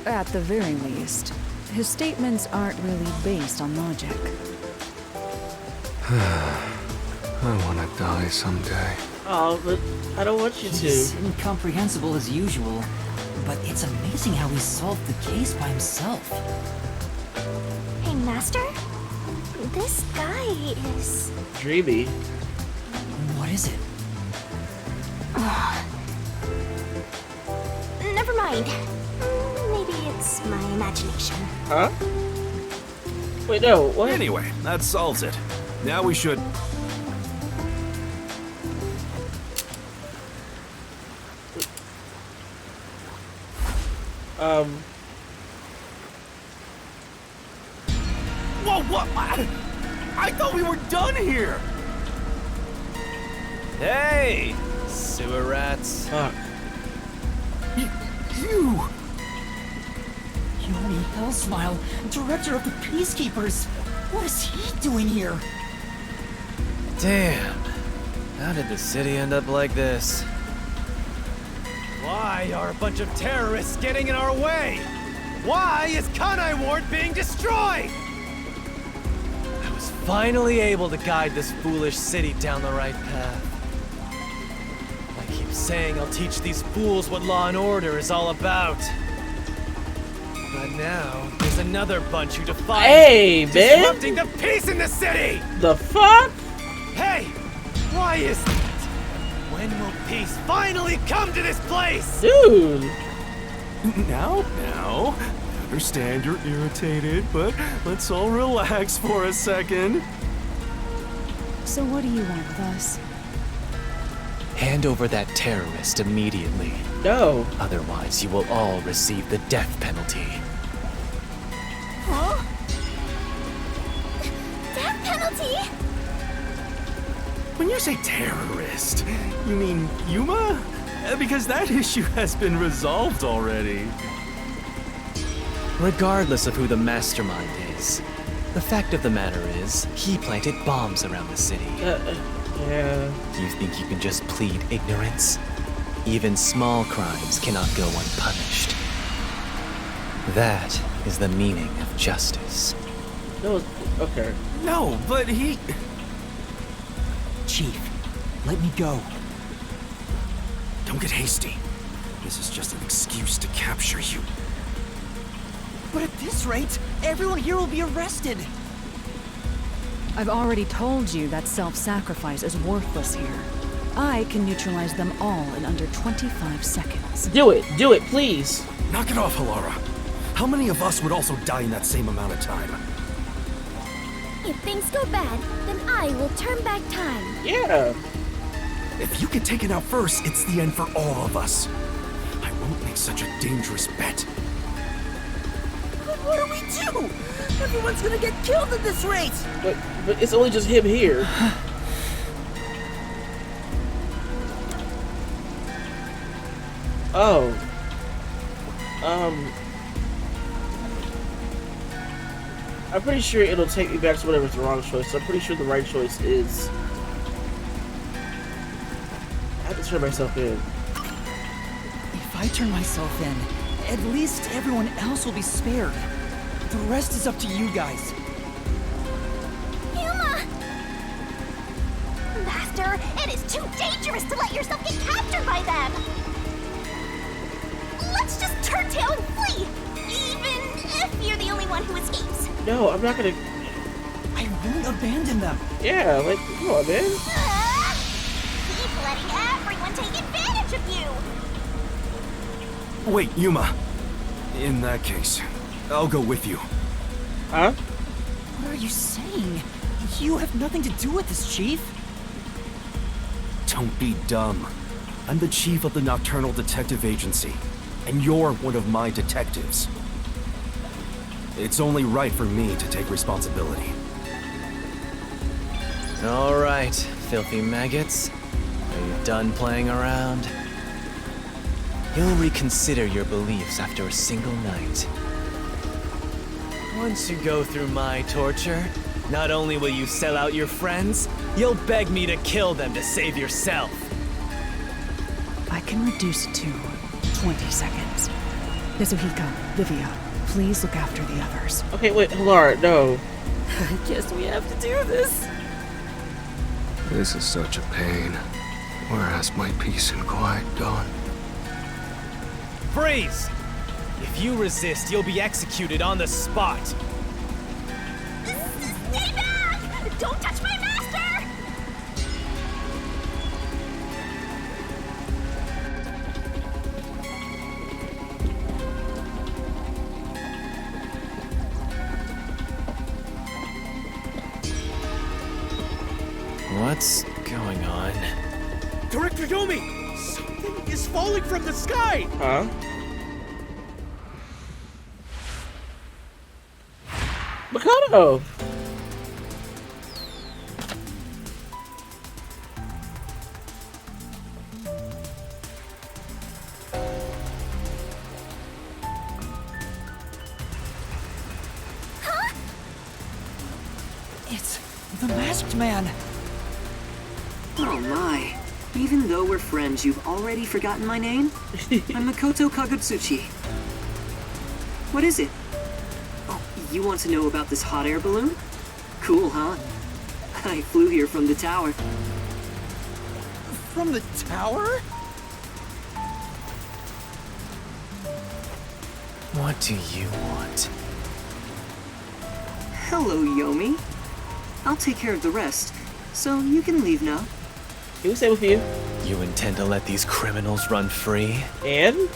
At the very least, his statements aren't really based on logic. I want to die someday. Oh, but I don't want you He's to. incomprehensible as usual, but it's amazing how he solved the case by himself. Hey, Master? This guy is... Dreamy. What is it? Never mind. Maybe it's my imagination. Huh? Wait, no, what? Anyway, that solves it. Now we should... Whoa, what? I thought we were done here! Hey, sewer rats. Fuck. You! Yomi Hellsmile, director of the Peacekeepers. What is he doing here? Damn. How did the city end up like this? Why are a bunch of terrorists getting in our way? Why is Kanai Ward being destroyed? I was finally able to guide this foolish city down the right path. I keep saying I'll teach these fools what law and order is all about. But now, there's another bunch who defy Hey, man! disrupting the peace in the city! The fuck? Hey! Why is that? When will peace finally come to this place? Dude! Now, I understand you're irritated, but let's all relax for a second. So what do you want with us? Hand over that terrorist immediately. No. Otherwise, you will all receive the death penalty. Huh? Death penalty? When you say terrorist, you mean Yuma? Because that issue has been resolved already. Regardless of who the mastermind is, the fact of the matter is, he planted bombs around the city. Yeah. Do you think you can just plead ignorance? Even small crimes cannot go unpunished. That is the meaning of justice. No, okay. No, but he... Chief, let me go. Don't get hasty. This is just an excuse to capture you. But at this rate, everyone here will be arrested. I've already told you that self-sacrifice is worthless here. I can neutralize them all in under 25 seconds. Do it, please. Knock it off, Halara. How many of us would also die in that same amount of time? If things go bad, then I will turn back time. Yeah. If you get taken out first, it's the end for all of us. I won't make such a dangerous bet. What do we do? Everyone's gonna get killed at this rate! But it's only just him here. Oh. Um. I'm pretty sure it'll take me back to whatever's the wrong choice. So I'm pretty sure the right choice is. I have to turn myself in. If I turn myself in, at least everyone else will be spared. The rest is up to you guys. Yuma! Master, it is too dangerous to let yourself get captured by them! Let's just turn tail and flee! Even if you're the only one who escapes! No, I'm not gonna. I won't abandon them. Yeah, like, come on, man. Keep letting everyone take advantage of you! Wait, Yuma. In that case, I'll go with you. Huh? What are you saying? You have nothing to do with this, Chief. Don't be dumb. I'm the chief of the Nocturnal Detective Agency, and you're one of my detectives. It's only right for me to take responsibility. All right, filthy maggots. Are you done playing around? You'll reconsider your beliefs after a single night. Once you go through my torture, not only will you sell out your friends, you'll beg me to kill them to save yourself. I can reduce it to 20 seconds. Yasuhiko, Livia, please look after the others. Okay, wait, hold on, no. I guess we have to do this. This is such a pain. Where has my peace and quiet gone? Freeze! If you resist, you'll be executed on the spot. Stay back! Don't touch my master! What's going on? Director Yomi! Something is falling from the sky! Huh? Makoto! It's the masked man. Oh my. Even though we're friends, you've already forgotten my name? I'm Makoto Kagutsuchi. What is it? Oh, you want to know about this hot air balloon? Cool, huh? I flew here from the tower. From the tower? What do you want? Hello, Yomi. I'll take care of the rest, so you can leave now. He will stay with you. You intend to let these criminals run free? And?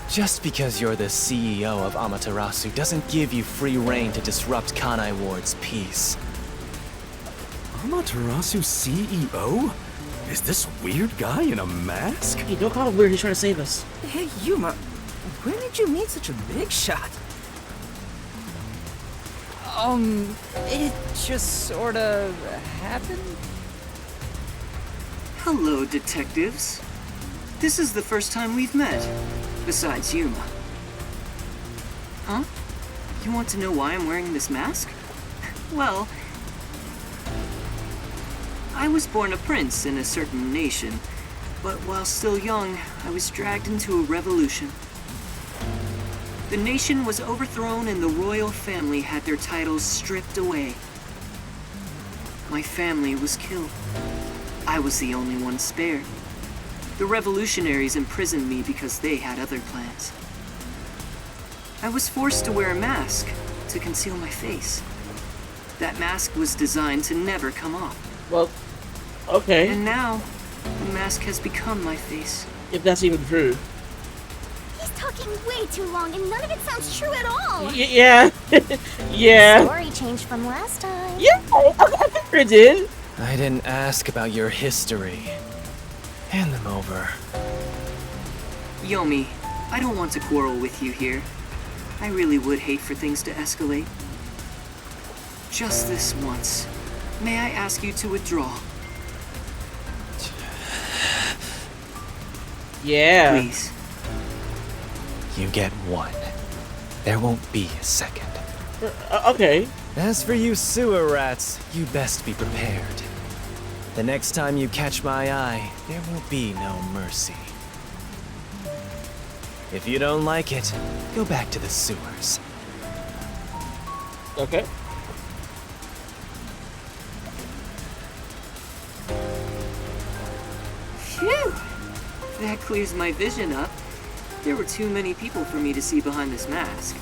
Just because you're the CEO of Amaterasu doesn't give you free reign to disrupt Kanai Ward's peace. Amaterasu CEO? Is this weird guy in a mask? Hey, don't call him weird, he's trying to save us. Hey, Yuma, where did you meet such a big shot? It just sorta happened. Hello, detectives. This is the first time we've met, besides Yuma. Huh? You want to know why I'm wearing this mask? Well, I was born a prince in a certain nation, but while still young, I was dragged into a revolution. The nation was overthrown and the royal family had their titles stripped away. My family was killed. I was the only one spared. The revolutionaries imprisoned me because they had other plans. I was forced to wear a mask to conceal my face. That mask was designed to never come off. Well, okay. And now, the mask has become my face. If that's even true. He's talking way too long and none of it sounds true at all! Yeah. Yeah. Story changed from last time. Yeah, I think it did. I didn't ask about your history. Hand them over. Yomi, I don't want to quarrel with you here. I really would hate for things to escalate. Just this once, may I ask you to withdraw? Yeah. Please, You get one. There won't be a second. Okay. As for you sewer rats, you best be prepared. The next time you catch my eye, there will be no mercy. If you don't like it, go back to the sewers. Okay. Phew! That clears my vision up. There were too many people for me to see behind this mask.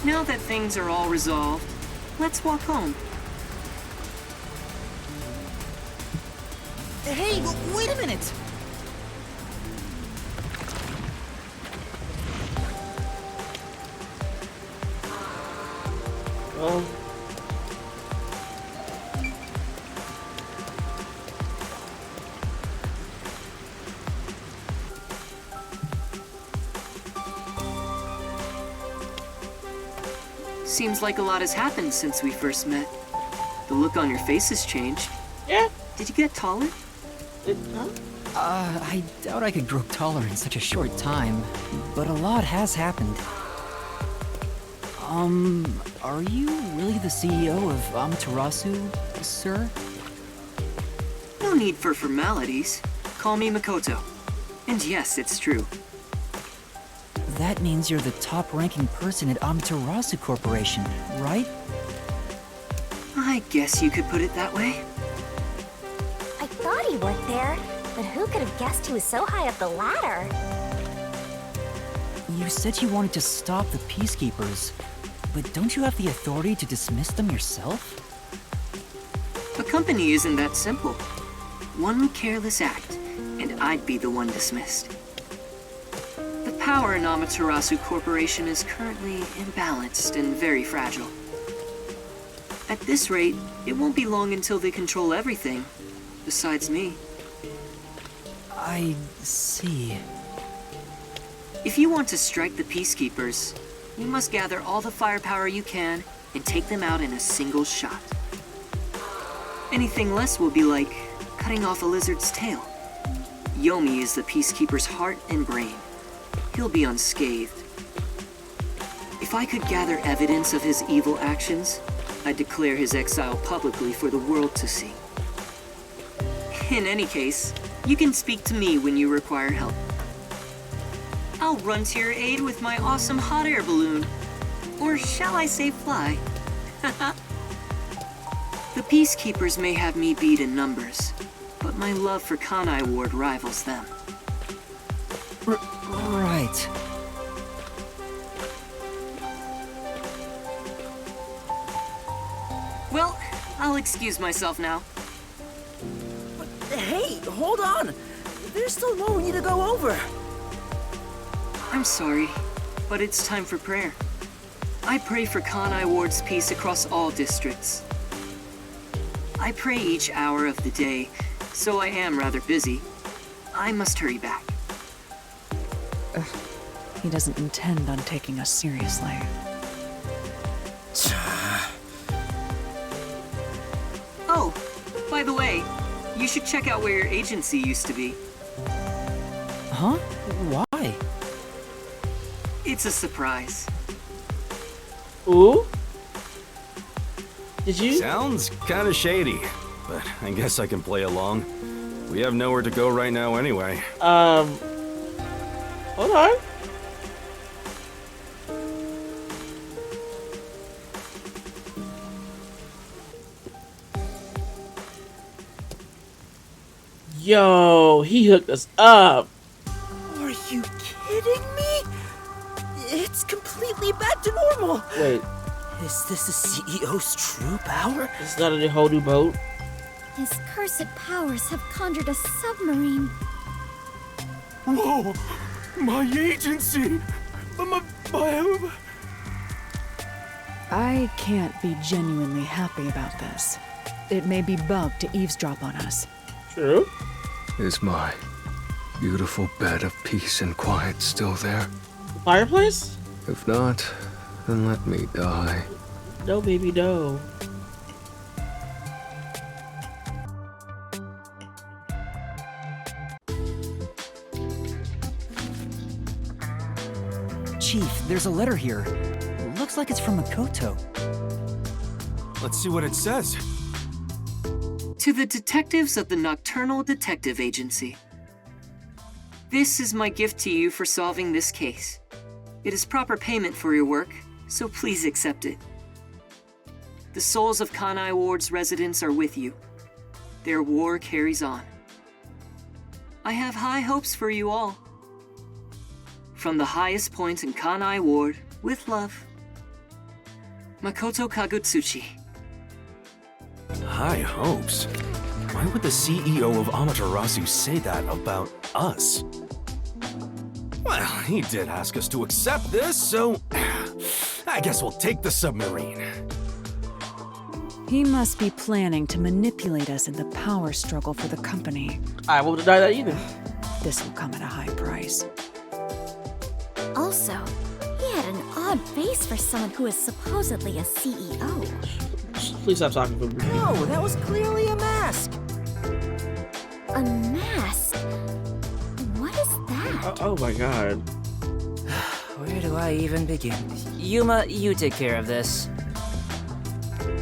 Now that things are all resolved, let's walk home. Hey, wait a minute! Well, Seems like a lot has happened since we first met. The look on your face has changed. yeah. Did you get taller? Huh? I doubt I could grow taller in such a short time, but a lot has happened. Are you really the CEO of Amaterasu, sir? No need for formalities. Call me Makoto. And yes, it's true. That means you're the top-ranking person at Amaterasu Corporation, right? I guess you could put it that way. I thought he worked there, but who could have guessed he was so high up the ladder? You said you wanted to stop the Peacekeepers, but don't you have the authority to dismiss them yourself? A company isn't that simple. One careless act, and I'd be the one dismissed. The power in Amaterasu Corporation is currently imbalanced and very fragile. At this rate, it won't be long until they control everything, besides me. I see. If you want to strike the Peacekeepers, you must gather all the firepower you can and take them out in a single shot. Anything less will be like cutting off a lizard's tail. Yomi is the Peacekeeper's heart and brain. He'll be unscathed. If I could gather evidence of his evil actions, I'd declare his exile publicly for the world to see. In any case, you can speak to me when you require help. I'll run to your aid with my awesome hot air balloon. Or shall I say fly? The Peacekeepers may have me beat in numbers, but my love for Kanai Ward rivals them. Right. Well, I'll excuse myself now. Hey, hold on! There's still more we need to go over. I'm sorry, but it's time for prayer. I pray for Kanai Ward's peace across all districts. I pray each hour of the day, so I am rather busy. I must hurry back. He doesn't intend on taking us seriously. Oh, by the way, you should check out where your agency used to be. Huh? Why? It's a surprise. Ooh? Did you? Sounds kinda shady, but I guess I can play along. We have nowhere to go right now anyway. Hold on. Yo, he hooked us up. Are you kidding me? It's completely back to normal. Wait, Is this the CEO's true power? it's not a whole new boat. His cursed powers have conjured a submarine. Whoa! My agency! I can't be genuinely happy about this. It may be bugged to eavesdrop on us. True. Is my beautiful bed of peace and quiet still there? Fireplace? If not, then let me die. No, baby, no. Chief, there's a letter here. Looks like it's from Makoto. Let's see what it says. To the detectives of the Nocturnal Detective Agency. This is my gift to you for solving this case. It is proper payment for your work, so please accept it. The souls of Kanai Ward's residents are with you. Their war carries on. I have high hopes for you all. From the highest points in Kanai Ward, with love, Makoto Kagutsuchi. High hopes? Why would the CEO of Amaterasu say that about us? Well, he did ask us to accept this, so I guess we'll take the submarine. He must be planning to manipulate us in the power struggle for the company. I won't deny that either. This will come at a high price. Also, he had an odd face for someone who is supposedly a CEO. Please stop talking for me. No, that was clearly a mask. A mask? What is that? Oh my god. Where do I even begin? Yuma, you take care of this.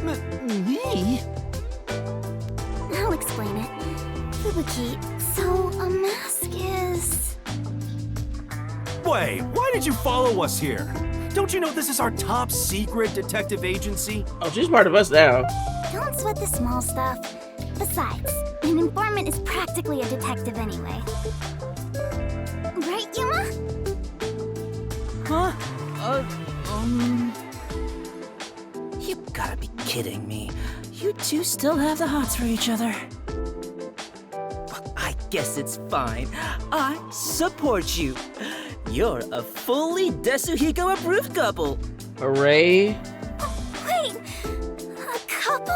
Me? I'll explain it. Fubuki, so a mask is... Wait, why did you follow us here? Don't you know this is our top secret detective agency? Oh, she's part of us now. Don't sweat the small stuff. Besides, an informant is practically a detective anyway. Right, Yuma? Huh? You gotta be kidding me. You two still have the hots for each other. Well, I guess it's fine. I support you. You're a fully Desuhiko-approved couple. Hooray. Wait, a couple?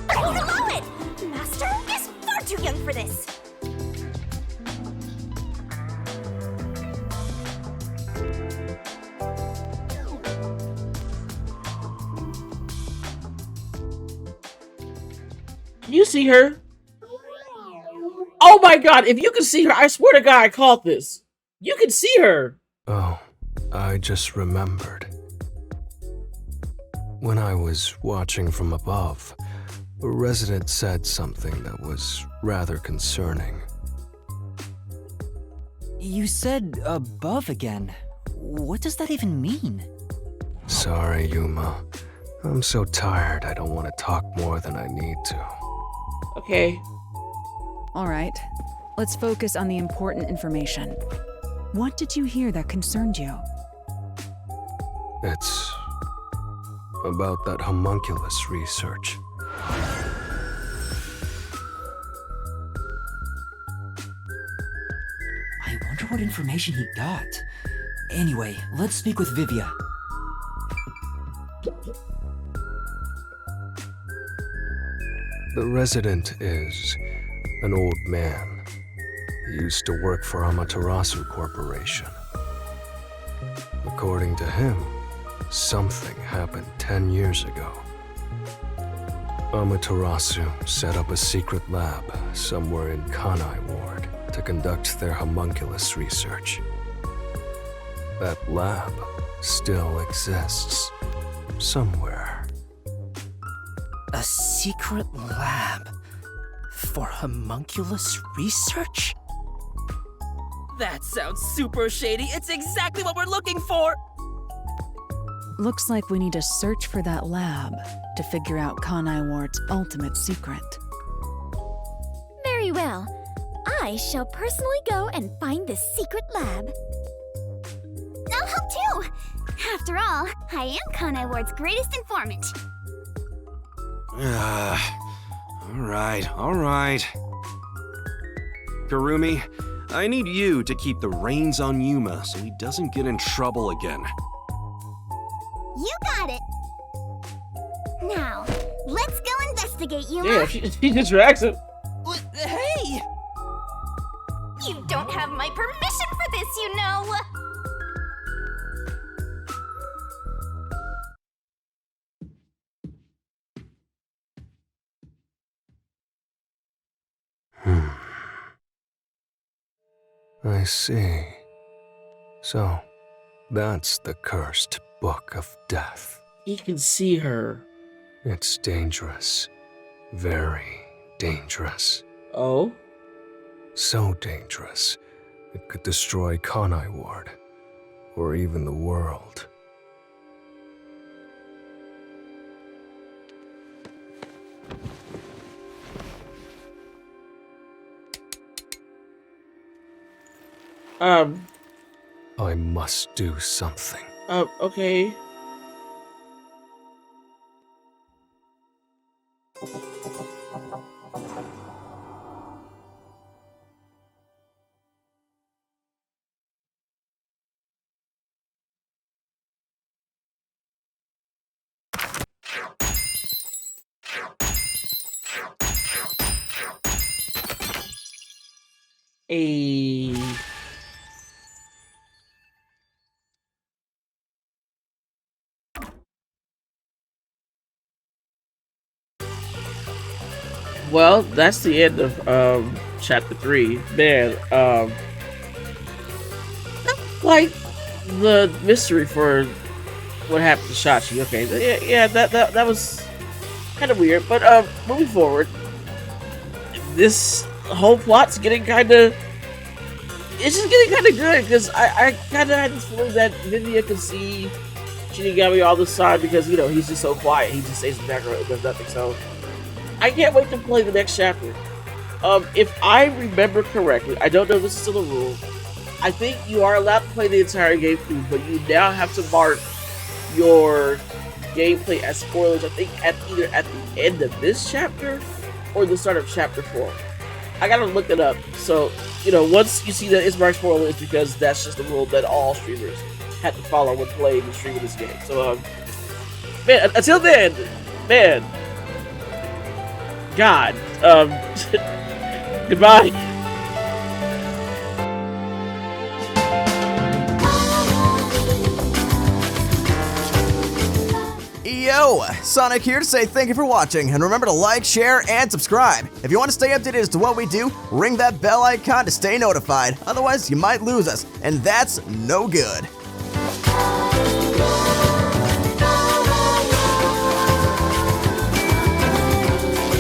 I don't allow it! Master is far too young for this. Can you see her? Oh my god, if you can see her, I swear to god I caught this. You can see her. Oh, I just remembered. When I was watching from above, a resident said something that was rather concerning. You said above again. What does that even mean? Sorry, Yuma. I'm so tired I don't want to talk more than I need to. Okay. All right, let's focus on the important information. What did you hear that concerned you? It's about that homunculus research. I wonder what information he got. Anyway, let's speak with Vivia. The resident is an old man. He used to work for Amaterasu Corporation. According to him, something happened 10 years ago. Amaterasu set up a secret lab somewhere in Kanai Ward to conduct their homunculus research. That lab still exists somewhere. A secret lab for homunculus research? That sounds super shady. It's exactly what we're looking for. Looks like we need to search for that lab to figure out Kanai Ward's ultimate secret. Very well. I shall personally go and find this secret lab. I'll help too. After all, I am Kanai Ward's greatest informant. All right. Kurumi, I need you to keep the reins on Yuma so he doesn't get in trouble again. You got it. Now, let's go investigate, Yuma. Yeah, she just drags him. Hey! You don't have my permission for this, you know. I see. So, That's the cursed book of death. He can see her. It's dangerous. Very dangerous. Oh? So dangerous, it could destroy Kanai Ward, or even the world. I must do something. Okay. A Well, that's the end of chapter 3. Man, like the mystery for what happened to Shachi. Okay, yeah, that was kind of weird. But moving forward, this whole plot's getting kind of. It's just getting kind of good because I kind of had this feeling that Vivia could see Shinigami all the time because he's just so quiet. He just stays in the background and does nothing. So I can't wait to play the next chapter. If I remember correctly, I don't know if this is still a rule. I think you are allowed to play the entire game through, but you now have to mark your gameplay as spoilers. I think either at the end of this chapter or the start of chapter 4. I gotta look it up. So once you see that it's marked spoiler, it's because that's just the rule that all streamers had to follow when playing and streaming this game. So man, until then, man. God. Goodbye. Yo, Sonic here to say thank you for watching, and remember to like, share, and subscribe. If you want to stay updated as to what we do, ring that bell icon to stay notified, otherwise you might lose us, and that's no good.